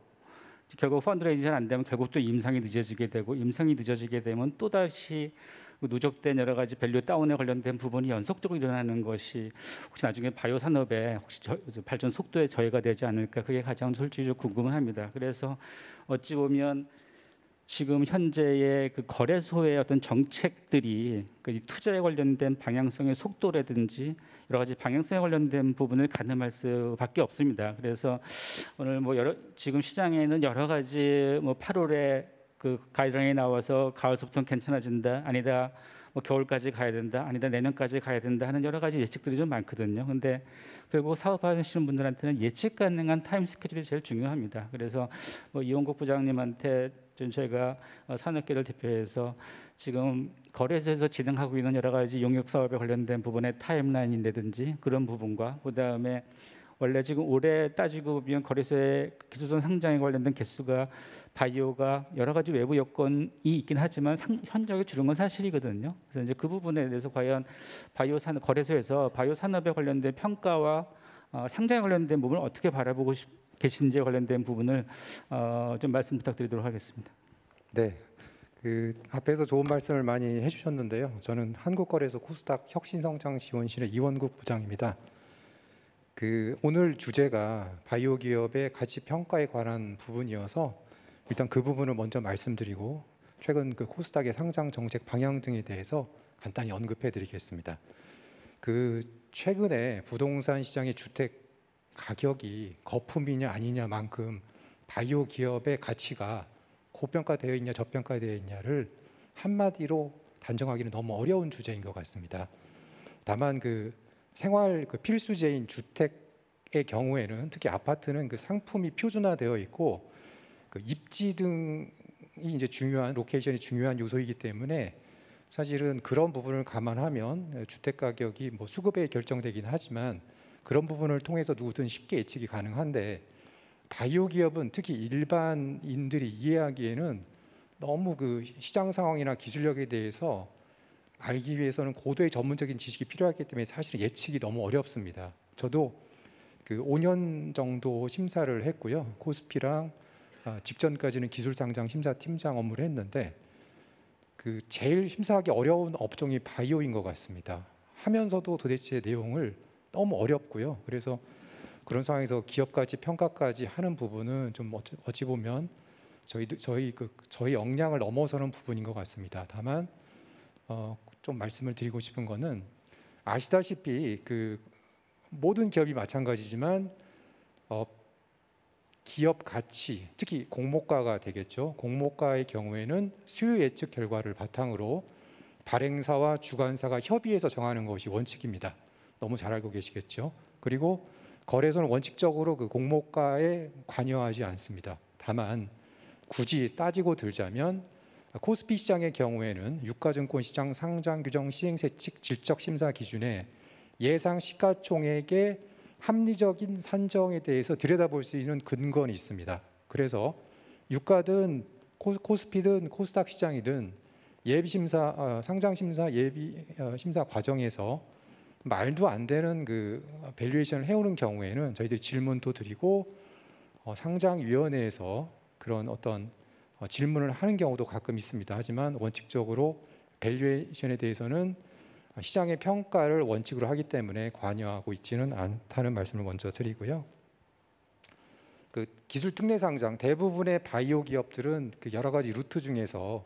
결국 펀드레이징이 잘 안 되면 결국 또 임상이 늦어지게 되고 임상이 늦어지게 되면 또다시 누적된 여러 가지 밸류 다운에 관련된 부분이 연속적으로 일어나는 것이 혹시 나중에 바이오 산업에 혹시 발전 속도에 저해가 되지 않을까 그게 가장 솔직히 궁금합니다. 그래서 어찌 보면 지금 현재의 그 거래소의 어떤 정책들이 그 투자에 관련된 방향성의 속도라든지 여러 가지 방향성에 관련된 부분을 가늠할 수밖에 없습니다. 그래서 오늘 뭐 지금 시장에는 여러 가지 뭐 8월에 그 가이드라인이 나와서 가을서부터는 괜찮아진다, 아니다, 뭐 겨울까지 가야 된다, 아니다, 내년까지 가야 된다 하는 여러 가지 예측들이 좀 많거든요. 근데 결국 사업하시는 분들한테는 예측 가능한 타임 스케줄이 제일 중요합니다. 그래서 뭐 이원국 부장님한테 좀 저희가 산업계를 대표해서 지금 거래소에서 진행하고 있는 여러 가지 용역 사업에 관련된 부분의 타임라인이라든지 그런 부분과 그다음에 원래 지금 올해 따지고 보면 거래소의 기술손 상장에 관련된 개수가 바이오가 여러 가지 외부 여건이 있긴 하지만 현저하게 줄은 건 사실이거든요. 그래서 이제 그 부분에 대해서 과연 바이오 산업 거래소에서 바이오 산업에 관련된 평가와 상장에 관련된 부분을 어떻게 바라보고 계신지에 관련된 부분을 좀 말씀 부탁드리도록 하겠습니다. 네, 그 앞에서 좋은 말씀을 많이 해주셨는데요. 저는 한국거래소 코스닥 혁신성장지원실의 이원국 부장입니다. 그 오늘 주제가 바이오 기업의 가치 평가에 관한 부분이어서 일단 그 부분을 먼저 말씀드리고 최근 그 코스닥의 상장 정책 방향 등에 대해서 간단히 언급해드리겠습니다. 그 최근에 부동산 시장의 주택 가격이 거품이냐 아니냐만큼 바이오 기업의 가치가 고평가되어 있냐 저평가되어 있냐를 한마디로 단정하기는 너무 어려운 주제인 것 같습니다. 다만 그 생활 그 필수재인 주택의 경우에는 특히 아파트는 그 상품이 표준화되어 있고 그 입지 등이 이제 중요한 로케이션이 중요한 요소이기 때문에 사실은 그런 부분을 감안하면 주택 가격이 뭐 수급에 결정되긴 하지만 그런 부분을 통해서 누구든 쉽게 예측이 가능한데 바이오 기업은 특히 일반인들이 이해하기에는 너무 그 시장 상황이나 기술력에 대해서 알기 위해서는 고도의 전문적인 지식이 필요하기 때문에 사실은 예측이 너무 어렵습니다. 저도 그 5년 정도 심사를 했고요. 코스피랑 직전까지는 기술상장 심사팀장 업무를 했는데 그 제일 심사하기 어려운 업종이 바이오인 것 같습니다. 하면서도 도대체 내용을 너무 어렵고요. 그래서 그런 상황에서 기업가치 평가까지 하는 부분은 좀 어찌 보면 저희 역량을 넘어서는 부분인 것 같습니다. 다만 좀 말씀을 드리고 싶은 거는 아시다시피 그 모든 기업이 마찬가지지만 기업 가치, 특히 공모가가 되겠죠. 공모가의 경우에는 수요 예측 결과를 바탕으로 발행사와 주관사가 협의해서 정하는 것이 원칙입니다. 너무 잘 알고 계시겠죠. 그리고 거래소는 원칙적으로 그 공모가에 관여하지 않습니다. 다만 굳이 따지고 들자면 코스피 시장의 경우에는 유가증권 시장 상장 규정 시행세칙 질적 심사 기준에 예상 시가총액의 합리적인 산정에 대해서 들여다볼 수 있는 근거는 있습니다. 그래서 유가든 코스피든 코스닥 시장이든 예비 심사 상장 심사 예비 심사 과정에서 말도 안 되는 그 밸류에이션을 해오는 경우에는 저희들이 질문도 드리고 상장위원회에서 그런 어떤 질문을 하는 경우도 가끔 있습니다. 하지만 원칙적으로 밸류에이션에 대해서는 시장의 평가를 원칙으로 하기 때문에 관여하고 있지는 않다는 말씀을 먼저 드리고요. 그 기술 특례 상장 대부분의 바이오 기업들은 그 여러 가지 루트 중에서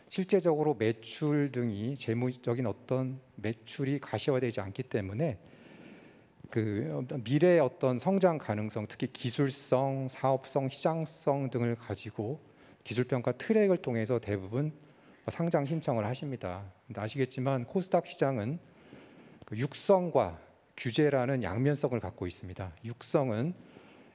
실제적으로 매출 등이 재무적인 어떤 매출이 가시화되지 않기 때문에 그 미래의 어떤 성장 가능성, 특히 기술성, 사업성, 시장성 등을 가지고 기술평가 트랙을 통해서 대부분 상장 신청을 하십니다. 근데 아시겠지만 코스닥 시장은 그 육성과 규제라는 양면성을 갖고 있습니다. 육성은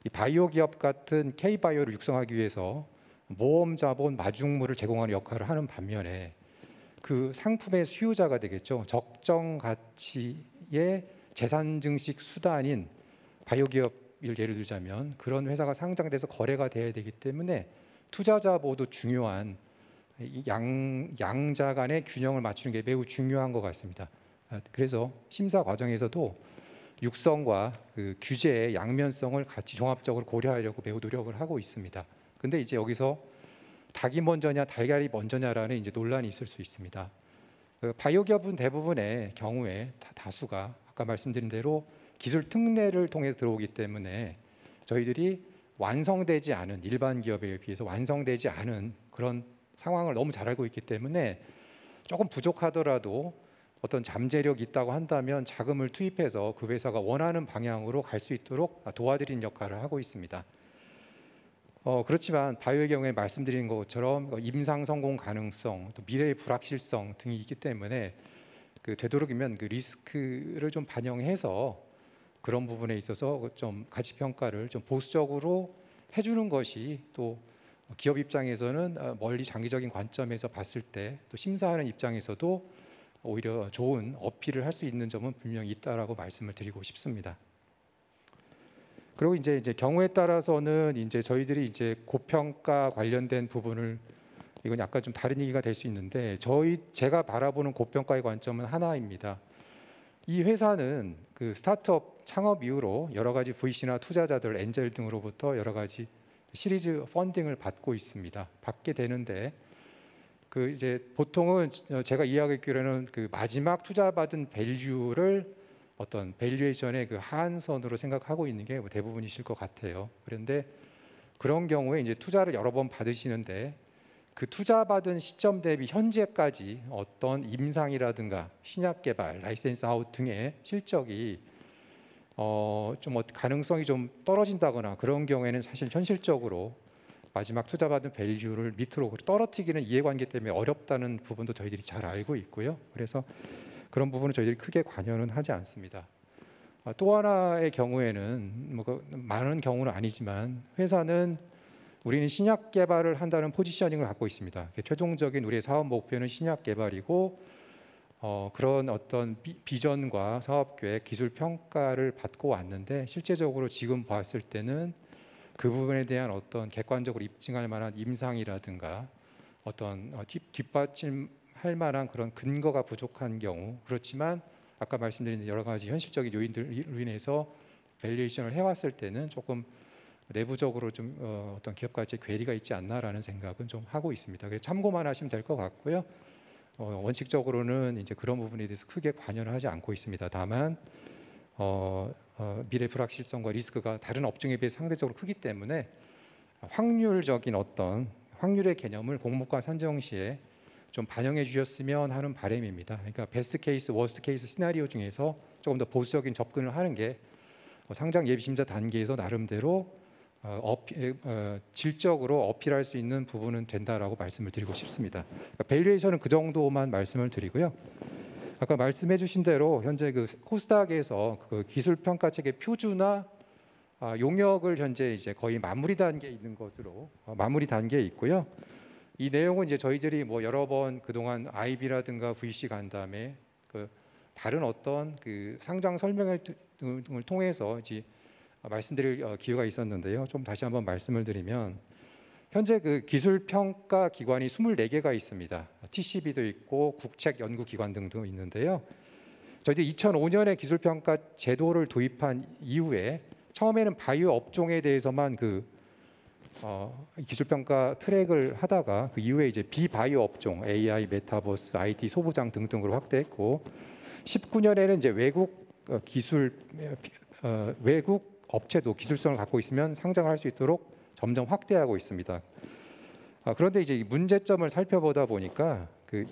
이 바이오 기업 같은 K바이오를 육성하기 위해서 모험 자본 마중물을 제공하는 역할을 하는 반면에 그 상품의 수요자가 되겠죠. 적정 가치의 재산 증식 수단인 바이오 기업을 예를 들자면 그런 회사가 상장돼서 거래가 돼야 되기 때문에 투자자 모두 중요한 양자 간의 균형을 맞추는 게 매우 중요한 것 같습니다. 그래서 심사 과정에서도 육성과 그 규제의 양면성을 같이 종합적으로 고려하려고 매우 노력을 하고 있습니다. 근데 이제 여기서 닭이 먼저냐 달걀이 먼저냐라는 이제 논란이 있을 수 있습니다. 그 바이오 기업은 대부분의 경우에 다수가 아까 말씀드린 대로 기술 특례를 통해서 들어오기 때문에 저희들이 완성되지 않은 일반 기업에 비해서 완성되지 않은 그런 상황을 너무 잘 알고 있기 때문에 조금 부족하더라도 어떤 잠재력이 있다고 한다면 자금을 투입해서 그 회사가 원하는 방향으로 갈 수 있도록 도와드리는 역할을 하고 있습니다. 그렇지만 바이오의 경우에 말씀드린 것처럼 임상 성공 가능성, 또 미래의 불확실성 등이 있기 때문에 그 되도록이면 그 리스크를 좀 반영해서 그런 부분에 있어서 좀 가치 평가를 좀 보수적으로 해주는 것이 또 기업 입장에서는 멀리 장기적인 관점에서 봤을 때 또 심사하는 입장에서도 오히려 좋은 어필을 할 수 있는 점은 분명히 있다라고 말씀을 드리고 싶습니다. 그리고 이제 경우에 따라서는 이제 저희들이 이제 고평가 관련된 부분을 이건 약간 좀 다른 얘기가 될 수 있는데 제가 바라보는 고평가의 관점은 하나입니다. 이 회사는 그 스타트업 창업 이후로 여러 가지 VC나 투자자들, 엔젤 등으로부터 여러 가지 시리즈 펀딩을 받고 있습니다. 받게 되는데 그 이제 보통은 제가 이해하기로는 그 마지막 투자받은 밸류를 어떤 밸류에이션의 그 하한선으로 생각하고 있는 게 대부분이실 것 같아요. 그런데 그런 경우에 이제 투자를 여러 번 받으시는데 그 투자받은 시점 대비 현재까지 어떤 임상이라든가 신약 개발, 라이센스 아웃 등의 실적이 좀 가능성이 좀 떨어진다거나 그런 경우에는 사실 현실적으로 마지막 투자받은 밸류를 밑으로 떨어뜨리기는 이해관계 때문에 어렵다는 부분도 저희들이 잘 알고 있고요. 그래서 그런 부분은 저희들이 크게 관여는 하지 않습니다. 또 하나의 경우에는 많은 경우는 아니지만 회사는 우리는 신약 개발을 한다는 포지셔닝을 갖고 있습니다. 최종적인 우리의 사업 목표는 신약 개발이고 그런 어떤 비전과 사업 계획, 기술 평가를 받고 왔는데 실제적으로 지금 봤을 때는 그 부분에 대한 어떤 객관적으로 입증할 만한 임상이라든가 어떤 뒷받침할 만한 그런 근거가 부족한 경우 그렇지만 아까 말씀드린 여러 가지 현실적인 요인들로 인해서 밸류에이션을 해왔을 때는 조금 내부적으로 좀 어떤 기업 가치에 괴리가 있지 않나라는 생각은 좀 하고 있습니다. 그래서 참고만 하시면 될 것 같고요. 원칙적으로는 이제 그런 부분에 대해서 크게 관여를 하지 않고 있습니다. 다만 미래 불확실성과 리스크가 다른 업종에 비해 상대적으로 크기 때문에 확률적인 어떤 확률의 개념을 공모가 산정 시에 좀 반영해 주셨으면 하는 바람입니다. 그러니까 베스트 케이스, 워스트 케이스 시나리오 중에서 조금 더 보수적인 접근을 하는 게 상장 예비 심사 단계에서 나름대로 질적으로 어필할 수 있는 부분은 된다라고 말씀을 드리고 싶습니다. 그러니까 밸류에이션은 그 정도만 말씀을 드리고요. 아까 말씀해주신 대로 현재 그 코스닥에서 그 기술 평가 체계 표준화 용역을 현재 이제 거의 마무리 단계에 있는 것으로 마무리 단계에 있고요. 이 내용은 이제 저희들이 뭐 여러 번 그동안 IB라든가 VC 간 다음에 그 다른 어떤 그 상장 설명을 등을 통해서 이제 말씀드릴 기회가 있었는데요. 좀 다시 한번 말씀을 드리면 현재 그 기술 평가 기관이 24개가 있습니다. TCB도 있고 국책 연구 기관 등도 있는데요. 저희들이 2005년에 기술 평가 제도를 도입한 이후에 처음에는 바이오 업종에 대해서만 그 기술 평가 트랙을 하다가 그 이후에 이제 비바이오 업종 AI, 메타버스, IT 소부장 등등으로 확대했고 19년에는 이제 외국 외국 업체도 기술성을 갖고 있으면 상장할 수 있도록 점점 확대하고 있습니다. 그런데 이제 문제점을 살펴보다 보니까 그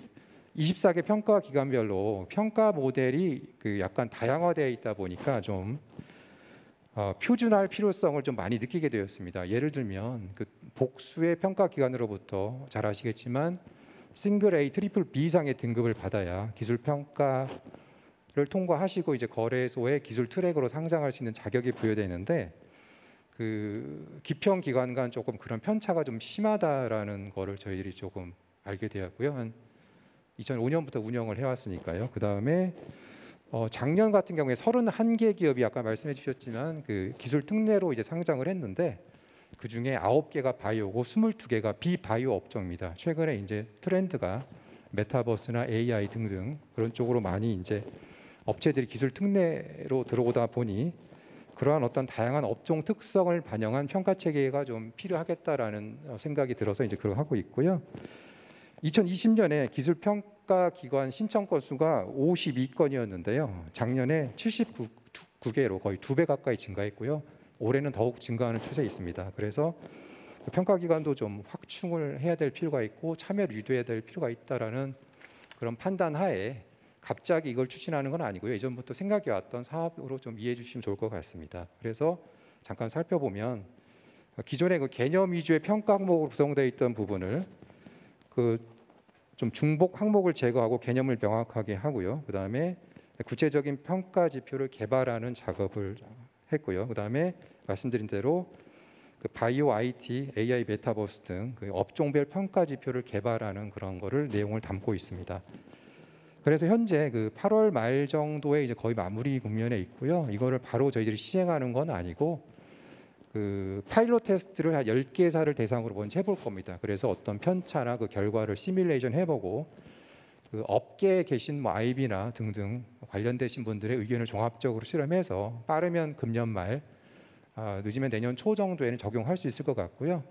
24개 평가 기관별로 평가 모델이 그 약간 다양화되어 있다 보니까 좀 표준화할 필요성을 좀 많이 느끼게 되었습니다. 예를 들면 그 복수의 평가 기관으로부터 잘 아시겠지만 싱글 A, 트리플 B 이상의 등급을 받아야 기술 평가 통과하시고 이제 거래소의 기술 트랙으로 상장할 수 있는 자격이 부여되는데 그 기평 기관 간 조금 그런 편차가 좀 심하다라는 거를 저희들이 조금 알게 되었고요. 한 2005년부터 운영을 해왔으니까요. 그 다음에 작년 같은 경우에 31개 기업이 아까 말씀해 주셨지만 그 기술 특례로 이제 상장을 했는데 그 중에 9개가 바이오고 22개가 비바이오 업종입니다. 최근에 이제 트렌드가 메타버스나 AI 등등 그런 쪽으로 많이 이제 업체들이 기술 특례로 들어오다 보니 그러한 어떤 다양한 업종 특성을 반영한 평가 체계가 좀 필요하겠다라는 생각이 들어서 이제 그걸 하고 있고요. 2020년에 기술 평가 기관 신청 건수가 52건이었는데요. 작년에 79개로 거의 2배 가까이 증가했고요. 올해는 더욱 증가하는 추세에 있습니다. 그래서 평가 기관도 좀 확충을 해야 될 필요가 있고 참여를 유도해야 될 필요가 있다라는 그런 판단 하에 갑자기 이걸 추진하는 건 아니고요. 예전부터 생각해 왔던 사업으로 좀 이해해 주시면 좋을 것 같습니다. 그래서 잠깐 살펴보면 기존의 그 개념 위주의 평가 항목으로 구성되어 있던 부분을 그 좀 중복 항목을 제거하고 개념을 명확하게 하고요. 그다음에 구체적인 평가 지표를 개발하는 작업을 했고요. 그다음에 말씀드린 대로 그 바이오, IT, AI, 메타버스 등 그 업종별 평가 지표를 개발하는 그런 거를 내용을 담고 있습니다. 그래서 현재 그 8월 말 정도에 이제 거의 마무리 국면에 있고요. 이거를 바로 저희들이 시행하는 건 아니고 그 파일럿 테스트를 한 10개사를 대상으로 먼저 해볼 겁니다. 그래서 어떤 편차나 그 결과를 시뮬레이션 해보고 그 업계에 계신 뭐 IB나 등등 관련되신 분들의 의견을 종합적으로 실험해서 빠르면 금년 말, 늦으면 내년 초 정도에는 적용할 수 있을 것 같고요.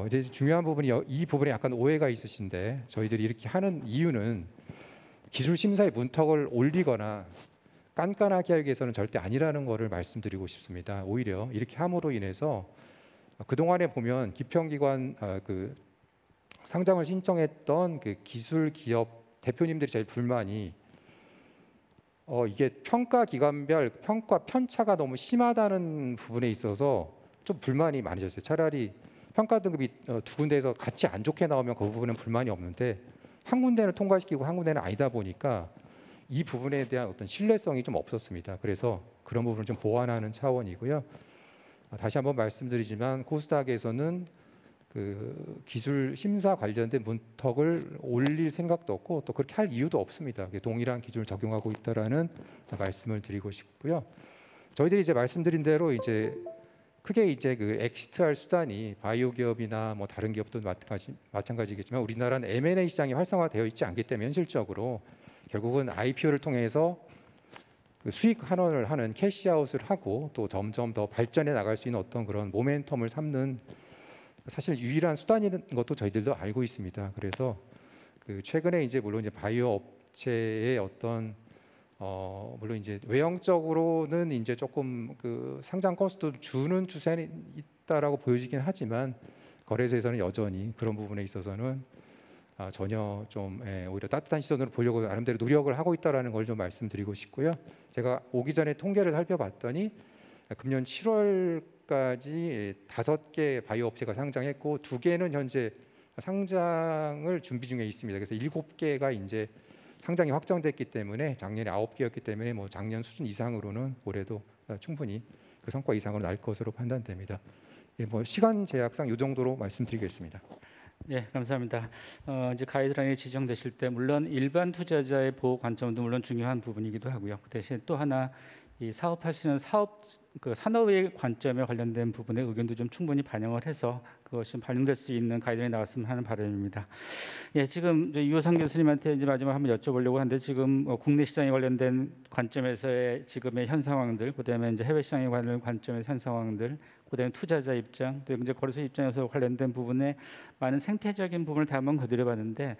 이제 중요한 부분이 이 부분에 약간 오해가 있으신데 저희들이 이렇게 하는 이유는 기술 심사의 문턱을 올리거나 깐깐하게 하기 위해서는 절대 아니라는 것을 말씀드리고 싶습니다. 오히려 이렇게 함으로 인해서 그 동안에 보면 기평기관 그 상장을 신청했던 그 기술 기업 대표님들이 제일 불만이 이게 평가 기관별 평가 편차가 너무 심하다는 부분에 있어서 좀 불만이 많으셨어요. 차라리 평가 등급이 두 군데에서 같이 안 좋게 나오면 그 부분은 불만이 없는데 한 군데는 통과시키고 한 군데는 아니다 보니까 이 부분에 대한 어떤 신뢰성이 좀 없었습니다. 그래서 그런 부분을 좀 보완하는 차원이고요. 다시 한번 말씀드리지만 코스닥에서는 그 기술 심사 관련된 문턱을 올릴 생각도 없고 또 그렇게 할 이유도 없습니다. 동일한 기준을 적용하고 있다라는 말씀을 드리고 싶고요. 저희들이 이제 말씀드린 대로 이제 크게 이제 그 엑시트할 수단이 바이오 기업이나 뭐 다른 기업도 마찬가지겠지만 우리나라는 M&A 시장이 활성화되어 있지 않기 때문에 현실적으로 결국은 IPO를 통해서 그 수익 환원을 하는 캐시아웃을 하고 또 점점 더 발전해 나갈 수 있는 어떤 그런 모멘텀을 삼는 사실 유일한 수단인 것도 저희들도 알고 있습니다. 그래서 그 최근에 이제 물론 이제 바이오 업체의 어떤 물론 이제 외형적으로는 이제 조금 그 상장 건수도 주는 추세는 있다라고 보여지긴 하지만 거래소에서는 여전히 그런 부분에 있어서는 전혀 좀 오히려 따뜻한 시선으로 보려고 나름대로 노력을 하고 있다라는 걸 좀 말씀드리고 싶고요. 제가 오기 전에 통계를 살펴봤더니 금년 7월까지 5개 바이오 업체가 상장했고 2개는 현재 상장을 준비 중에 있습니다. 그래서 7개가 이제 상장이 확정됐기 때문에 작년에 9개였기 때문에 뭐 작년 수준 이상으로는 올해도 충분히 그 성과 이상으로 날 것으로 판단됩니다. 뭐 시간 제약상 이 정도로 말씀드리겠습니다. 네, 감사합니다. 이제 가이드라인이 지정되실 때 물론 일반 투자자의 보호 관점도 물론 중요한 부분이기도 하고요. 그 대신 또 하나 이 사업하시는 산업의 관점에 관련된 부분의 의견도 좀 충분히 반영을 해서 그것이 반영될 수 있는 가이드라인이 나왔으면 하는 바람입니다. 예, 지금 유호상 교수님한테 이제 마지막 한번 여쭤보려고 하는데 지금 국내 시장에 관련된 관점에서의 지금의 현 상황들, 그다음에 이제 해외 시장에 관련 관점의 현 상황들, 그다음에 투자자 입장, 또 이제 거래소 입장에서 관련된 부분에 많은 생태적인 부분을 다 한번 건드려봤는데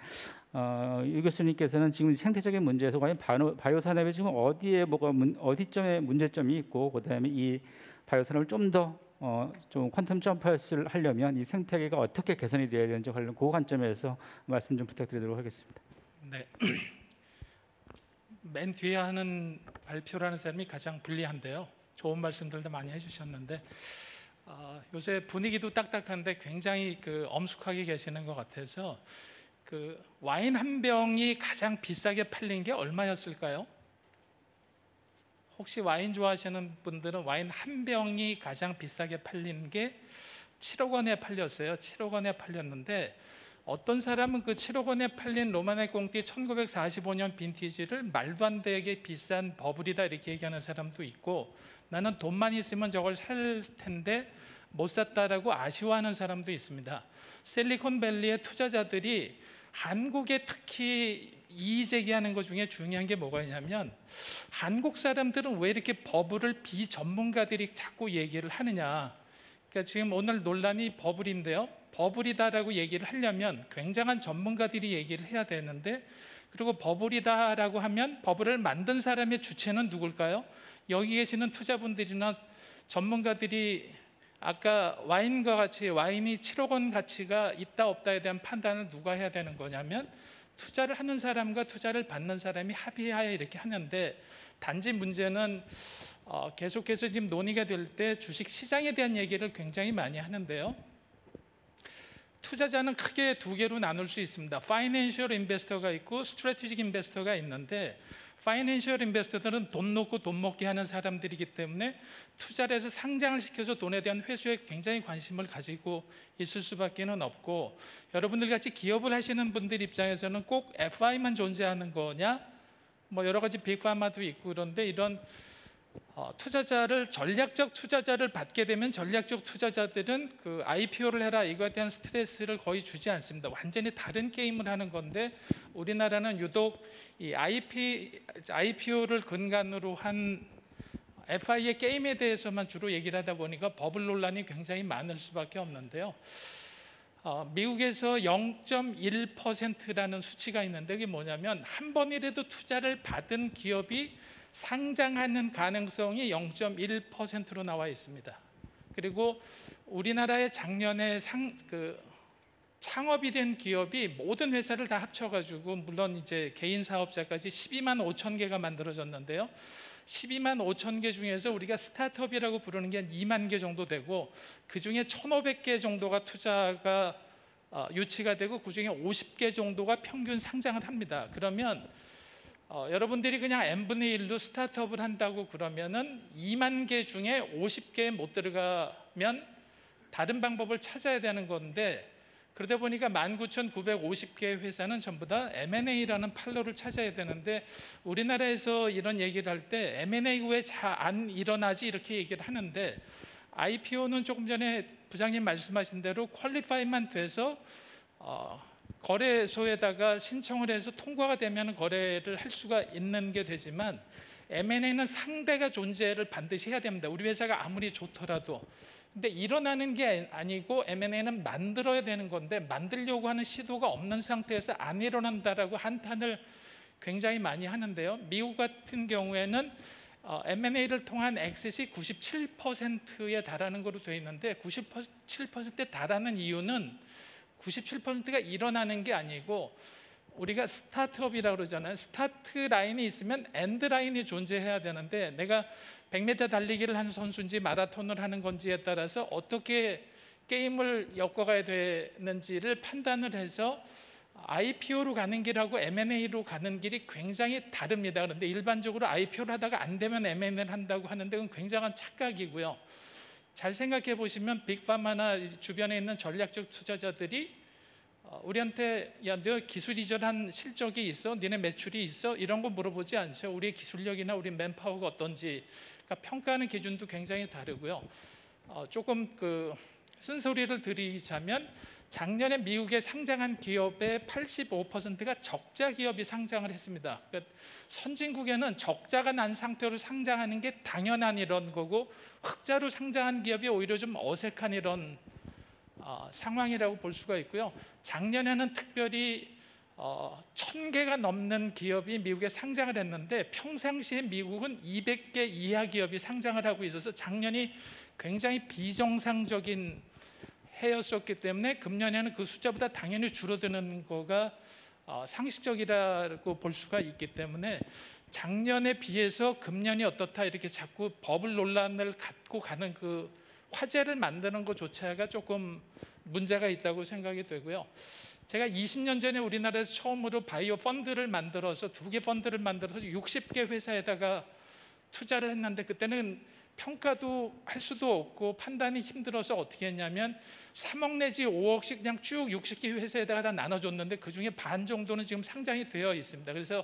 유 교수님께서는 지금 생태적인 문제에서 과연 바이오 산업에 지금 어디에 어디점에 문제점이 있고 그다음에 이 바이오 산업을 좀 더 좀 퀀텀 점프를 하려면 이 생태계가 어떻게 개선이 되어야 되는지 관련 그 관점에서 말씀 좀 부탁드리도록 하겠습니다. 네. 맨 뒤에 하는 발표라는 사람이 가장 불리한데요. 좋은 말씀들도 많이 해주셨는데 요새 분위기도 딱딱한데 굉장히 그 엄숙하게 계시는 것 같아서 그 와인 한 병이 가장 비싸게 팔린 게 얼마였을까요? 혹시 와인 좋아하시는 분들은 와인 한 병이 가장 비싸게 팔린 게 7억 원에 팔렸어요. 7억 원에 팔렸는데 어떤 사람은 그 7억 원에 팔린 로마네 꽁띠 1945년 빈티지를 말도 안 되게 비싼 버블이다 이렇게 얘기하는 사람도 있고, 나는 돈만 있으면 저걸 살 텐데 못 샀다라고 아쉬워하는 사람도 있습니다. 실리콘밸리의 투자자들이 한국에 특히 이의 제기하는 것 중에 중요한 게 뭐가 있냐면, 한국 사람들은 왜 이렇게 버블을 비전문가들이 자꾸 얘기를 하느냐. 그러니까 지금 오늘 논란이 버블인데요. 버블이다라고 얘기를 하려면 굉장한 전문가들이 얘기를 해야 되는데, 그리고 버블이다라고 하면 버블을 만든 사람의 주체는 누굴까요? 여기 계시는 투자분들이나 전문가들이 아까 와인과 같이 와인이 7억 원 가치가 있다 없다에 대한 판단을 누가 해야 되는 거냐면 투자를 하는 사람과 투자를 받는 사람이 합의하에 이렇게 하는데, 단지 문제는 계속해서 지금 논의가 될 때 주식 시장에 대한 얘기를 굉장히 많이 하는데요. 투자자는 크게 두 개로 나눌 수 있습니다. 파이낸셜 인베스터가 있고 스트래티직 인베스터가 있는데, 파이낸셜 인베스터들은 돈 놓고 돈 먹게 하는 사람들이기 때문에 투자를 해서 상장을 시켜서 돈에 대한 회수에 굉장히 관심을 가지고 있을 수밖에는 없고, 여러분들 같이 기업을 하시는 분들 입장에서는 꼭 FI만 존재하는 거냐, 뭐 여러 가지 빅파마도 있고 그런데, 이런 투자자를 전략적 투자자를 받게 되면 전략적 투자자들은 그 IPO를 해라 이거에 대한 스트레스를 거의 주지 않습니다. 완전히 다른 게임을 하는 건데, 우리나라는 유독 이 IPO를 근간으로 한 FI의 게임에 대해서만 주로 얘기를 하다 보니까 버블 논란이 굉장히 많을 수밖에 없는데요. 미국에서 0.1%라는 수치가 있는데, 그게 뭐냐면 한 번이라도 투자를 받은 기업이 상장하는 가능성이 0.1%로 나와 있습니다. 그리고 우리나라의 작년에 창업이 된 기업이 모든 회사를 다 합쳐가지고, 물론 이제 개인 사업자까지 12만 5천 개가 만들어졌는데요. 12만 5천 개 중에서 우리가 스타트업이라고 부르는 게 한 2만 개 정도 되고, 그 중에 1,500개 정도가 투자가 유치가 되고, 그 중에 50개 정도가 평균 상장을 합니다. 그러면 여러분들이 그냥 n분의 1로 스타트업을 한다고 그러면은 2만 개 중에 50개에 못 들어가면 다른 방법을 찾아야 되는 건데, 그러다 보니까 19,950개의 회사는 전부 다 M&A라는 판로를 찾아야 되는데, 우리나라에서 이런 얘기를 할 때 M&A 왜 잘 안 일어나지 이렇게 얘기를 하는데, IPO는 조금 전에 부장님 말씀하신 대로 퀄리파이만 돼서 거래소에다가 신청을 해서 통과가 되면 거래를 할 수가 있는 게 되지만, M&A는 상대가 존재를 반드시 해야 됩니다. 우리 회사가 아무리 좋더라도. 근데 일어나는 게 아니고 M&A는 만들어야 되는 건데, 만들려고 하는 시도가 없는 상태에서 안 일어난다라고 한탄을 굉장히 많이 하는데요. 미국 같은 경우에는 M&A를 통한 엑셋이 97%에 달하는 것으로 되어 있는데, 97%에 달하는 이유는 97%가 일어나는 게 아니고, 우리가 스타트업이라고 그러잖아요. 스타트 라인이 있으면 엔드 라인이 존재해야 되는데, 내가 100m 달리기를 하는 선수인지 마라톤을 하는 건지에 따라서 어떻게 게임을 엮어가야 되는지를 판단을 해서 IPO로 가는 길하고 M&A로 가는 길이 굉장히 다릅니다. 그런데 일반적으로 IPO를 하다가 안 되면 M&A를 한다고 하는데, 그건 굉장한 착각이고요. 잘 생각해 보시면 빅파마나 주변에 있는 전략적 투자자들이 우리한테 야, 너 기술 이전한 실적이 있어? 니네 매출이 있어? 이런 거 물어보지 않죠. 우리의 기술력이나 우리 맨파워가 어떤지, 그러니까 평가하는 기준도 굉장히 다르고요. 조금 쓴소리를 드리자면, 작년에 미국에 상장한 기업의 85%가 적자 기업이 상장을 했습니다. 그러니까 선진국에는 적자가 난 상태로 상장하는 게 당연한 이런 거고, 흑자로 상장한 기업이 오히려 좀 어색한 이런 상황이라고 볼 수가 있고요. 작년에는 특별히 1,000개가 넘는 기업이 미국에 상장을 했는데, 평상시에 미국은 200개 이하 기업이 상장을 하고 있어서 작년이 굉장히 비정상적인 해였었기 때문에, 금년에는 그 숫자보다 당연히 줄어드는 거가 상식적이라고 볼 수가 있기 때문에, 작년에 비해서 금년이 어떻다 이렇게 자꾸 버블 논란을 갖고 가는 그 화제를 만드는 것조차가 조금 문제가 있다고 생각이 되고요. 제가 20년 전에 우리나라에서 처음으로 바이오 펀드를 만들어서 2개 펀드를 만들어서 60개 회사에다가 투자를 했는데 그때는 평가도 할 수도 없고 판단이 힘들어서 어떻게 했냐면 3억 내지 5억씩 그냥 쭉 60개 회사에다가 다 나눠줬는데 그중에 반 정도는 지금 상장이 되어 있습니다. 그래서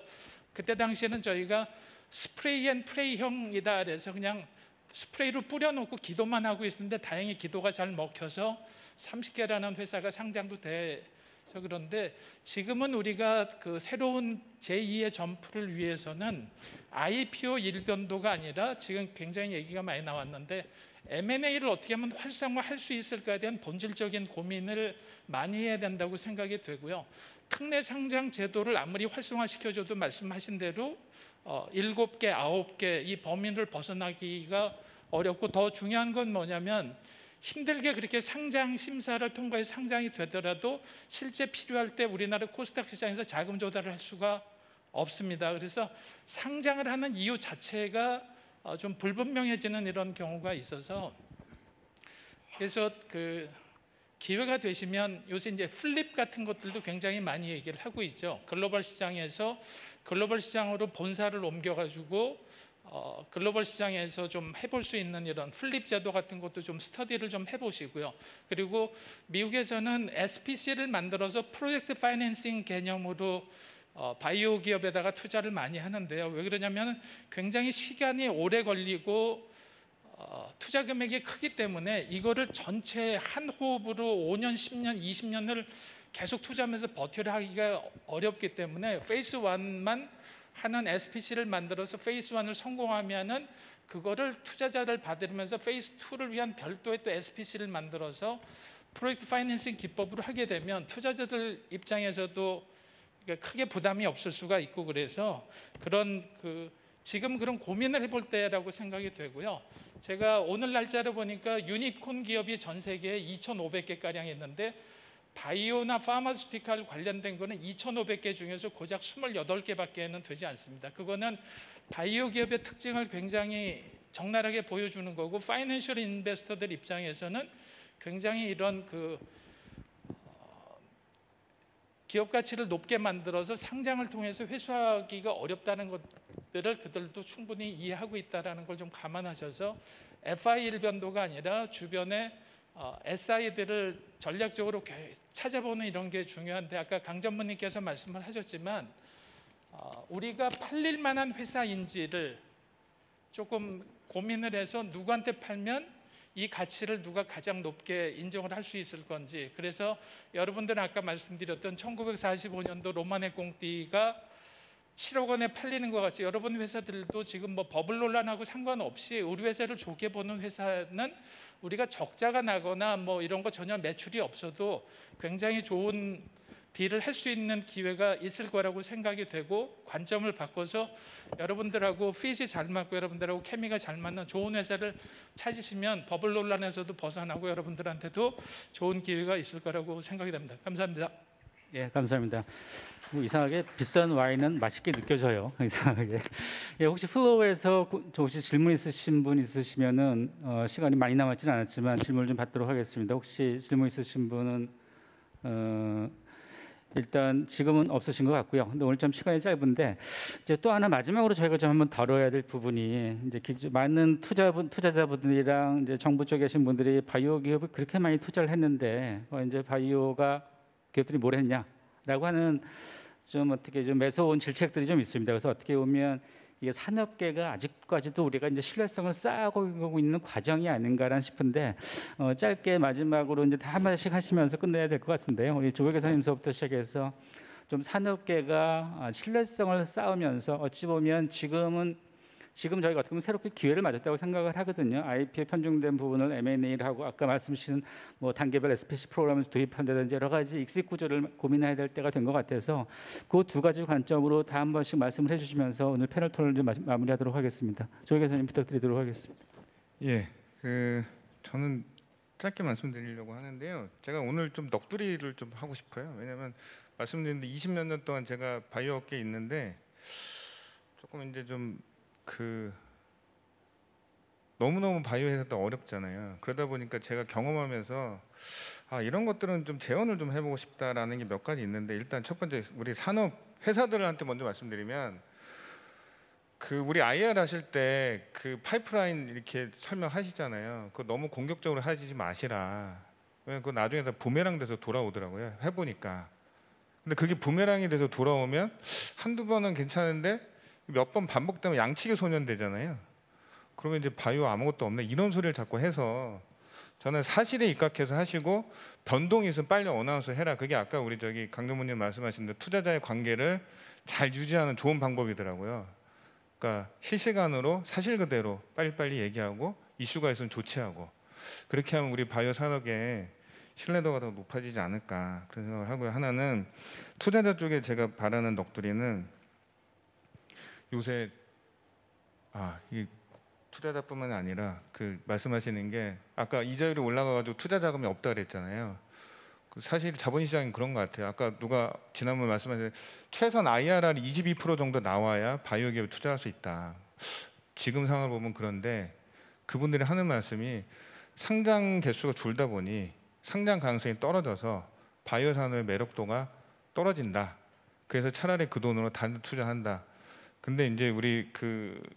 그때 당시에는 저희가 스프레이 앤 프레이형이다 그래서 그냥 스프레이로 뿌려놓고 기도만 하고 있었는데 다행히 기도가 잘 먹혀서 30개라는 회사가 상장도 돼서 그런데 지금은 우리가 그 새로운 제2의 점프를 위해서는 IPO 일변도가 아니라 지금 굉장히 얘기가 많이 나왔는데 M&A를 어떻게 하면 활성화할 수 있을까에 대한 본질적인 고민을 많이 해야 된다고 생각이 되고요. 특례 상장 제도를 아무리 활성화시켜줘도 말씀하신 대로 7개, 9개 이 범위를 벗어나기가 어렵고 더 중요한 건 뭐냐면 힘들게 그렇게 상장 심사를 통과해서 상장이 되더라도 실제 필요할 때 우리나라 코스닥 시장에서 자금 조달을 할 수가 없습니다. 그래서 상장을 하는 이유 자체가 좀 불분명해지는 이런 경우가 있어서 그래서 그 기회가 되시면 요새 이제 플립 같은 것들도 굉장히 많이 얘기를 하고 있죠. 글로벌 시장에서 글로벌 시장으로 본사를 옮겨가지고 글로벌 시장에서 좀 해볼 수 있는 이런 플립 제도 같은 것도 좀 스터디를 좀 해보시고요. 그리고 미국에서는 SPC를 만들어서 프로젝트 파이낸싱 개념으로 바이오 기업에다가 투자를 많이 하는데요. 왜 그러냐면 굉장히 시간이 오래 걸리고 투자 금액이 크기 때문에 이거를 전체 한 호흡으로 5년, 10년, 20년을 계속 투자하면서 버텨야 하기가 어렵기 때문에 페이스 1만 하는 SPC를 만들어서 페이스 1을 성공하면은 그거를 투자자를 받으면서 페이스 2를 위한 별도의 또 SPC를 만들어서 프로젝트 파이낸싱 기법으로 하게 되면 투자자들 입장에서도 크게 부담이 없을 수가 있고 그래서 그런 지금 그런 고민을 해볼 때라고 생각이 되고요. 제가 오늘 날짜를 보니까 유니콘 기업이 전 세계에 2,500개 가량 있는데 바이오나 파마스티칼 관련된 거는 2,500개 중에서 고작 28개밖에는 되지 않습니다. 그거는 바이오 기업의 특징을 굉장히 적나라하게 보여주는 거고 파이낸셜 인베스터들 입장에서는 굉장히 이런 기업 가치를 높게 만들어서 상장을 통해서 회수하기가 어렵다는 것들을 그들도 충분히 이해하고 있다는 걸 좀 감안하셔서 FI 일변도가 아니라 주변에 SI들을 전략적으로 찾아보는 이런 게 중요한데 아까 강 전무님께서 말씀을 하셨지만 우리가 팔릴 만한 회사인지를 조금 고민을 해서 누구한테 팔면 이 가치를 누가 가장 높게 인정을 할 수 있을 건지 그래서 여러분들은 아까 말씀드렸던 1945년도 로마네 꽁띠가 7억 원에 팔리는 것 같이 여러분 회사들도 지금 뭐 버블 논란하고 상관없이 우리 회사를 좋게 보는 회사는 우리가 적자가 나거나 뭐 이런 거 전혀 매출이 없어도 굉장히 좋은 딜을 할 수 있는 기회가 있을 거라고 생각이 되고 관점을 바꿔서 여러분들하고 핏이 잘 맞고 여러분들하고 케미가 잘 맞는 좋은 회사를 찾으시면 버블 논란에서도 벗어나고 여러분들한테도 좋은 기회가 있을 거라고 생각이 됩니다. 감사합니다. 예, 감사합니다. 이상하게 비싼 와인은 맛있게 느껴져요. 이상하게. 예, 혹시 플로우에서 혹시 질문 있으신 분 있으시면은 시간이 많이 남았지는 않았지만 질문을 좀 받도록 하겠습니다. 혹시 질문 있으신 분은 일단 지금은 없으신 것 같고요. 근데 오늘 좀 시간이 짧은데 이제 또 하나 마지막으로 저희가 좀 한번 다뤄야 될 부분이 이제 많은 투자자분들이랑 이제 정부 쪽에 계신 분들이 바이오 기업을 그렇게 많이 투자를 했는데 이제 바이오가 기업들이 뭘 했냐라고 하는 좀 어떻게 좀 매서운 질책들이 좀 있습니다. 그래서 어떻게 보면 이게 산업계가 아직까지도 우리가 이제 신뢰성을 쌓아가고 있는 과정이 아닌가라는 싶은데 짧게 마지막으로 이제 다 한마디씩 하시면서 끝내야 될 것 같은데요. 우리 조백 회사님서부터 시작해서 좀 산업계가 신뢰성을 쌓으면서 어찌 보면 지금 저희가 어떻게 보면 새롭게 기회를 맞았다고 생각을 하거든요. IP에 편중된 부분을 M&A를 하고 아까 말씀하신 뭐 단계별 SPC 프로그램을 도입한다든지 여러 가지 익식 구조를 고민해야 될 때가 된 것 같아서 그 두 가지 관점으로 다 한 번씩 말씀을 해주시면서 오늘 패널 토론을 좀 마무리하도록 하겠습니다. 조희 교수님 부탁드리도록 하겠습니다. 예, 저는 짧게 말씀드리려고 하는데요. 제가 오늘 좀 넋두리를 좀 하고 싶어요. 왜냐하면 말씀드렸는데 20몇 년 동안 제가 바이오 업계에 있는데 조금 이제 좀 너무너무 바이오 회사도 어렵잖아요. 그러다 보니까 제가 경험하면서 이런 것들은 좀 재현을 좀 해보고 싶다라는 게 몇 가지 있는데 일단 첫 번째 우리 산업 회사들한테 먼저 말씀드리면 그 우리 IR 하실 때 그 파이프라인 이렇게 설명하시잖아요. 그거 너무 공격적으로 하시지 마시라. 왜냐면 그거 나중에 다 부메랑 돼서 돌아오더라고요. 해보니까. 근데 그게 부메랑이 돼서 돌아오면 한두 번은 괜찮은데 몇 번 반복되면 양치기 소년 되잖아요. 그러면 이제 바이오 아무것도 없네 이런 소리를 자꾸 해서 저는 사실에 입각해서 하시고 변동이 있으면 빨리 어나운스 해라. 그게 아까 우리 저기 강정무님 말씀하신 대로 투자자의 관계를 잘 유지하는 좋은 방법이더라고요. 그러니까 실시간으로 사실 그대로 빨리빨리 얘기하고 이슈가 있으면 조치하고 그렇게 하면 우리 바이오 산업의 신뢰도가 더 높아지지 않을까 그런 생각을 하고요. 하나는 투자자 쪽에 제가 바라는 넋두리는 요새 이 투자자뿐만 아니라 그 말씀하시는 게 아까 이자율이 올라가가지고 투자 자금이 없다 그랬잖아요. 사실 자본시장이 그런 것 같아요. 아까 누가 지난번 말씀하신 최선 IRR이 22% 정도 나와야 바이오 기업에 투자할 수 있다. 지금 상황을 보면 그런데 그분들이 하는 말씀이 상장 개수가 줄다 보니 상장 가능성이 떨어져서 바이오 산업의 매력도가 떨어진다. 그래서 차라리 그 돈으로 다른 데 투자한다. 근데 이제 우리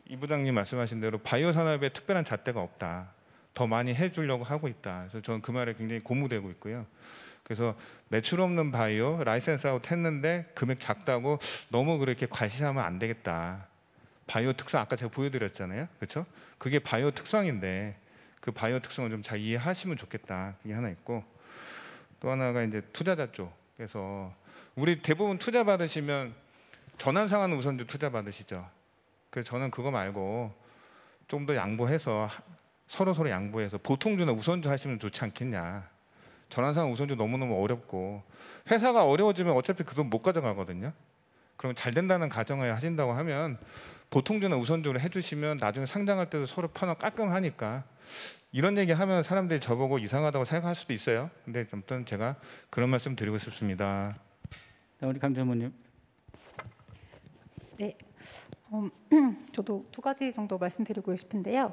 이 부장님 말씀하신 대로 바이오 산업에 특별한 잣대가 없다. 더 많이 해주려고 하고 있다. 그래서 저는 그 말에 굉장히 고무되고 있고요. 그래서 매출 없는 바이오 라이센스 아웃 했는데 금액 작다고 너무 그렇게 과시하면 안 되겠다. 바이오 특성 아까 제가 보여드렸잖아요. 그렇죠? 그게 바이오 특성인데 그 바이오 특성을 좀 잘 이해하시면 좋겠다. 그게 하나 있고 또 하나가 이제 투자자 쪽에서 우리 대부분 투자 받으시면 전환상환 우선주 투자 받으시죠. 그래서 저는 그거 말고 좀 더 양보해서 서로 양보해서 보통주나 우선주 하시면 좋지 않겠냐. 전환상환 우선주 너무너무 어렵고 회사가 어려워지면 어차피 그 돈 못 가져가거든요. 그럼 잘 된다는 가정을 하신다고 하면 보통주나 우선주를 해주시면 나중에 상장할 때도 서로 편하고 깔끔하니까 이런 얘기하면 사람들이 저보고 이상하다고 생각할 수도 있어요. 근데 아무튼 제가 그런 말씀 드리고 싶습니다. 우리 강전무님. 네. 저도 두 가지 정도 말씀드리고 싶은데요.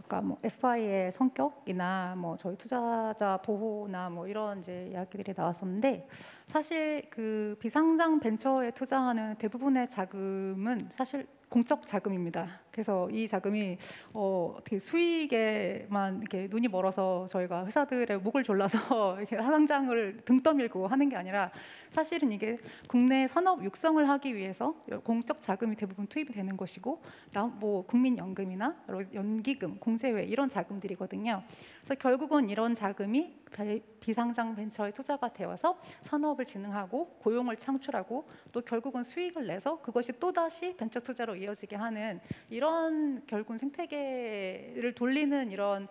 아까 뭐 FI의 성격이나 뭐 저희 투자자 보호나 뭐 이런 이제 이야기들이 나왔었는데 사실 그 비상장 벤처에 투자하는 대부분의 자금은 사실 공적 자금입니다. 그래서 이 자금이 어떻게 수익에만 이렇게 눈이 멀어서 저희가 회사들의 목을 졸라서 이렇게 하상장을 등 떠밀고 하는 게 아니라 사실은 이게 국내 산업 육성을 하기 위해서 공적 자금이 대부분 투입이 되는 것이고, 뭐 국민연금이나 연기금, 공제회 이런 자금들이거든요. 그래서 결국은 이런 자금이 비상장 벤처에 투자가 되어서 산업을 진흥하고 고용을 창출하고 또 결국은 수익을 내서 그것이 또 다시 벤처 투자로 이어지게 하는 이런 결국은 생태계를 돌리는 이런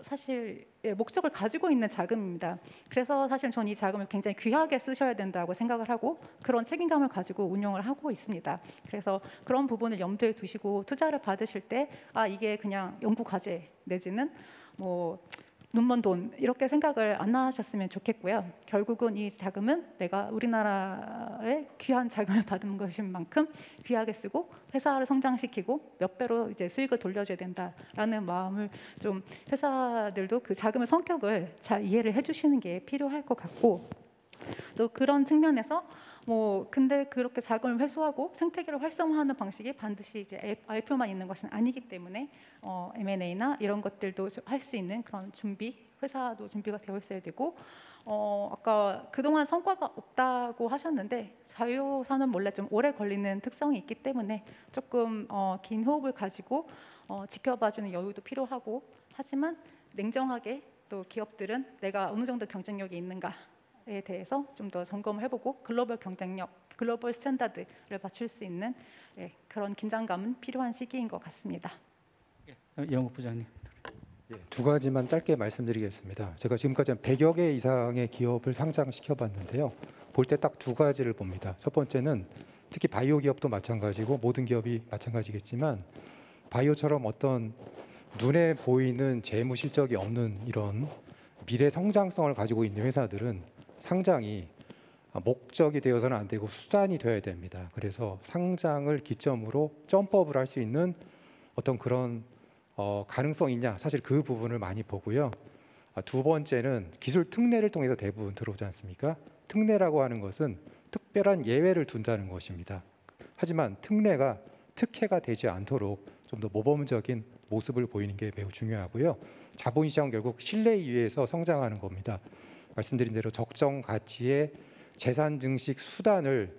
사실 목적을 가지고 있는 자금입니다. 그래서 사실 저는 이 자금을 굉장히 귀하게 쓰셔야 된다고 생각을 하고 그런 책임감을 가지고 운영을 하고 있습니다. 그래서 그런 부분을 염두에 두시고 투자를 받으실 때 이게 그냥 연구 과제 내지는 뭐 눈먼 돈 이렇게 생각을 안 하셨으면 좋겠고요. 결국은 이 자금은 내가 우리나라의 귀한 자금을 받은 것인 만큼 귀하게 쓰고 회사를 성장시키고 몇 배로 이제 수익을 돌려줘야 된다라는 마음을 좀 회사들도 그 자금의 성격을 잘 이해를 해주시는 게 필요할 것 같고, 또 그런 측면에서 근데 그렇게 자금을 회수하고 생태계를 활성화하는 방식이 반드시 이제 IPO만 있는 것은 아니기 때문에 M&A나 이런 것들도 할 수 있는 그런 준비, 회사도 준비가 되어 있어야 되고, 아까 그동안 성과가 없다고 하셨는데 자유 산업 원래 좀 오래 걸리는 특성이 있기 때문에 조금 긴 호흡을 가지고 지켜봐주는 여유도 필요하고, 하지만 냉정하게 또 기업들은 내가 어느 정도 경쟁력이 있는가에 대해서 좀 더 점검을 해보고 글로벌 경쟁력, 글로벌 스탠다드를 맞출 수 있는 그런 긴장감은 필요한 시기인 것 같습니다. 영국 부장님. 두 가지만 짧게 말씀드리겠습니다. 제가 지금까지 한 100여 개 이상의 기업을 상장시켜 봤는데요. 볼 때 딱 두 가지를 봅니다. 첫 번째는 특히 바이오 기업도 마찬가지고 모든 기업이 마찬가지겠지만 바이오처럼 어떤 눈에 보이는 재무 실적이 없는 이런 미래 성장성을 가지고 있는 회사들은 상장이 목적이 되어서는 안 되고 수단이 되어야 됩니다. 그래서 상장을 기점으로 점프업을 할 수 있는 어떤 그런 가능성이 있냐, 사실 그 부분을 많이 보고요. 두 번째는 기술 특례를 통해서 대부분 들어오지 않습니까? 특례라고 하는 것은 특별한 예외를 둔다는 것입니다. 하지만 특례가 특혜가 되지 않도록 좀 더 모범적인 모습을 보이는 게 매우 중요하고요. 자본시장은 결국 신뢰에 의해서 성장하는 겁니다. 말씀드린 대로 적정 가치의 재산 증식 수단을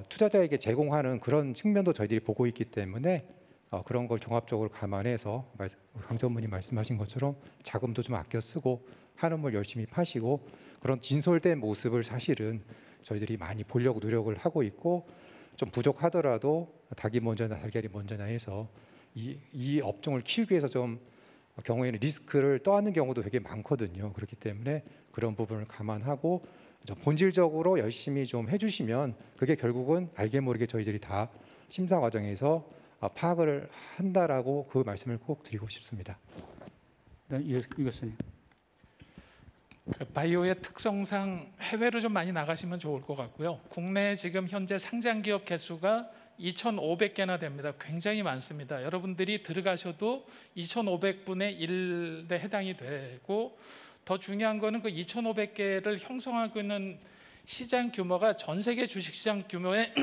투자자에게 제공하는 그런 측면도 저희들이 보고 있기 때문에 그런 걸 종합적으로 감안해서 강 전무님 말씀하신 것처럼 자금도 좀 아껴 쓰고 한우물 열심히 파시고 그런 진솔된 모습을 사실은 저희들이 많이 보려고 노력을 하고 있고 좀 부족하더라도 닭이 먼저나 달걀이 먼저나 해서 이 업종을 키우기 위해서 좀 경우에는 리스크를 떠안는 경우도 되게 많거든요. 그렇기 때문에 그런 부분을 감안하고 좀 본질적으로 열심히 좀 해주시면 그게 결국은 알게 모르게 저희들이 다 심사 과정에서 파악을 한다라고 그 말씀을 꼭 드리고 싶습니다. 네, 이 교수님. 그 바이오의 특성상 해외로 좀 많이 나가시면 좋을 것 같고요. 국내 지금 현재 상장 기업 개수가 2,500개나 됩니다. 굉장히 많습니다. 여러분들이 들어가셔도 2,500분의 1에 해당이 되고 더 중요한 거는 그 2,500개를 형성하고 있는 시장 규모가 전 세계 주식시장 규모의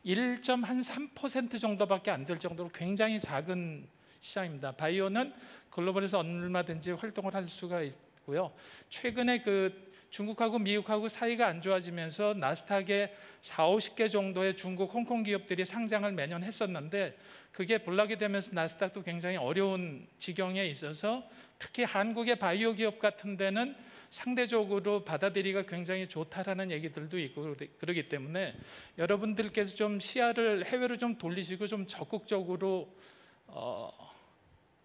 1.3% 정도밖에 안 될 정도로 굉장히 작은 시장입니다. 바이오는 글로벌에서 얼마든지 활동을 할 수가 있고요. 최근에 그 중국하고 미국하고 사이가 안 좋아지면서 나스닥에 40-50개 정도의 중국, 홍콩 기업들이 상장을 매년 했었는데 그게 불락이 되면서 나스닥도 굉장히 어려운 지경에 있어서 특히 한국의 바이오 기업 같은 데는 상대적으로 받아들이기가 굉장히 좋다라는 얘기들도 있고 그러기 때문에 여러분들께서 좀 시야를 해외로 좀 돌리시고 좀 적극적으로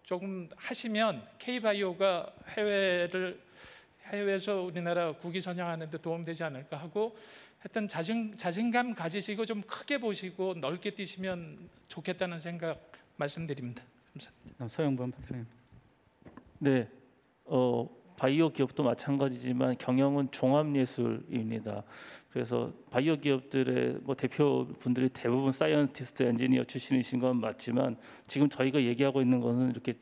조금 하시면 K바이오가 해외에서 우리나라 국위 선양하는 데 도움되지 않을까 하고 하여튼 자신감 가지시고 좀 크게 보시고 넓게 뛰시면 좋겠다는 생각 말씀드립니다. 감사합니다. 서영범 파트너님. 네, 바이오 기업도 마찬가지지만 경영은 종합예술입니다. 그래서 바이오 기업들의 대표 분들이 대부분 사이언티스트, 엔지니어 출신이신 건 맞지만 지금 저희가 얘기하고 있는 것은 이렇게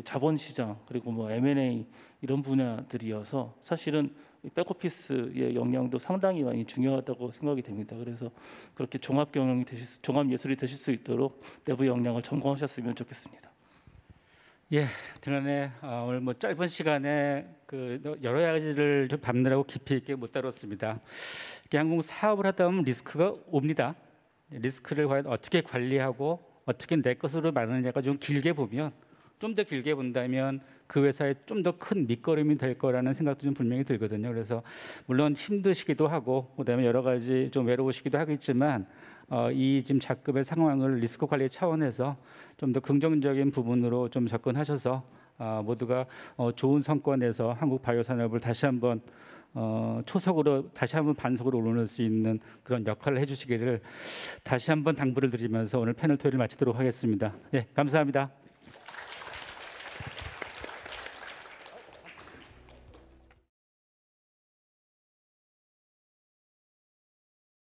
자본시장 그리고 M&A 이런 분야들이어서 사실은 백오피스의 역량도 상당히 많이 중요하다고 생각이 됩니다. 그래서 그렇게 종합 예술이 되실 수 있도록 내부 역량을 점검하셨으면 좋겠습니다. 예, 지난해 오늘 짧은 시간에 그 여러 가지를 좀 밟느라고 깊이 있게 못 다뤘습니다. 한국 사업을 하다 보면 리스크가 옵니다. 리스크를 과연 어떻게 관리하고 어떻게 내 것으로 만드느냐가 좀 길게 보면 좀 더 길게 본다면 그 회사에 좀 더 큰 밑거름이 될 거라는 생각도 좀 분명히 들거든요. 그래서 물론 힘드시기도 하고 그다음에 여러 가지 좀 외로우시기도 하겠지만 이 지금 작급의 상황을 리스크 관리 차원에서 좀 더 긍정적인 부분으로 좀 접근하셔서 모두가 좋은 성과 내서 한국 바이오 산업을 다시 한번 초석으로 다시 한번 반석으로 올려놓을 수 있는 그런 역할을 해주시기를 다시 한번 당부를 드리면서 오늘 패널 토의를 마치도록 하겠습니다. 네, 감사합니다.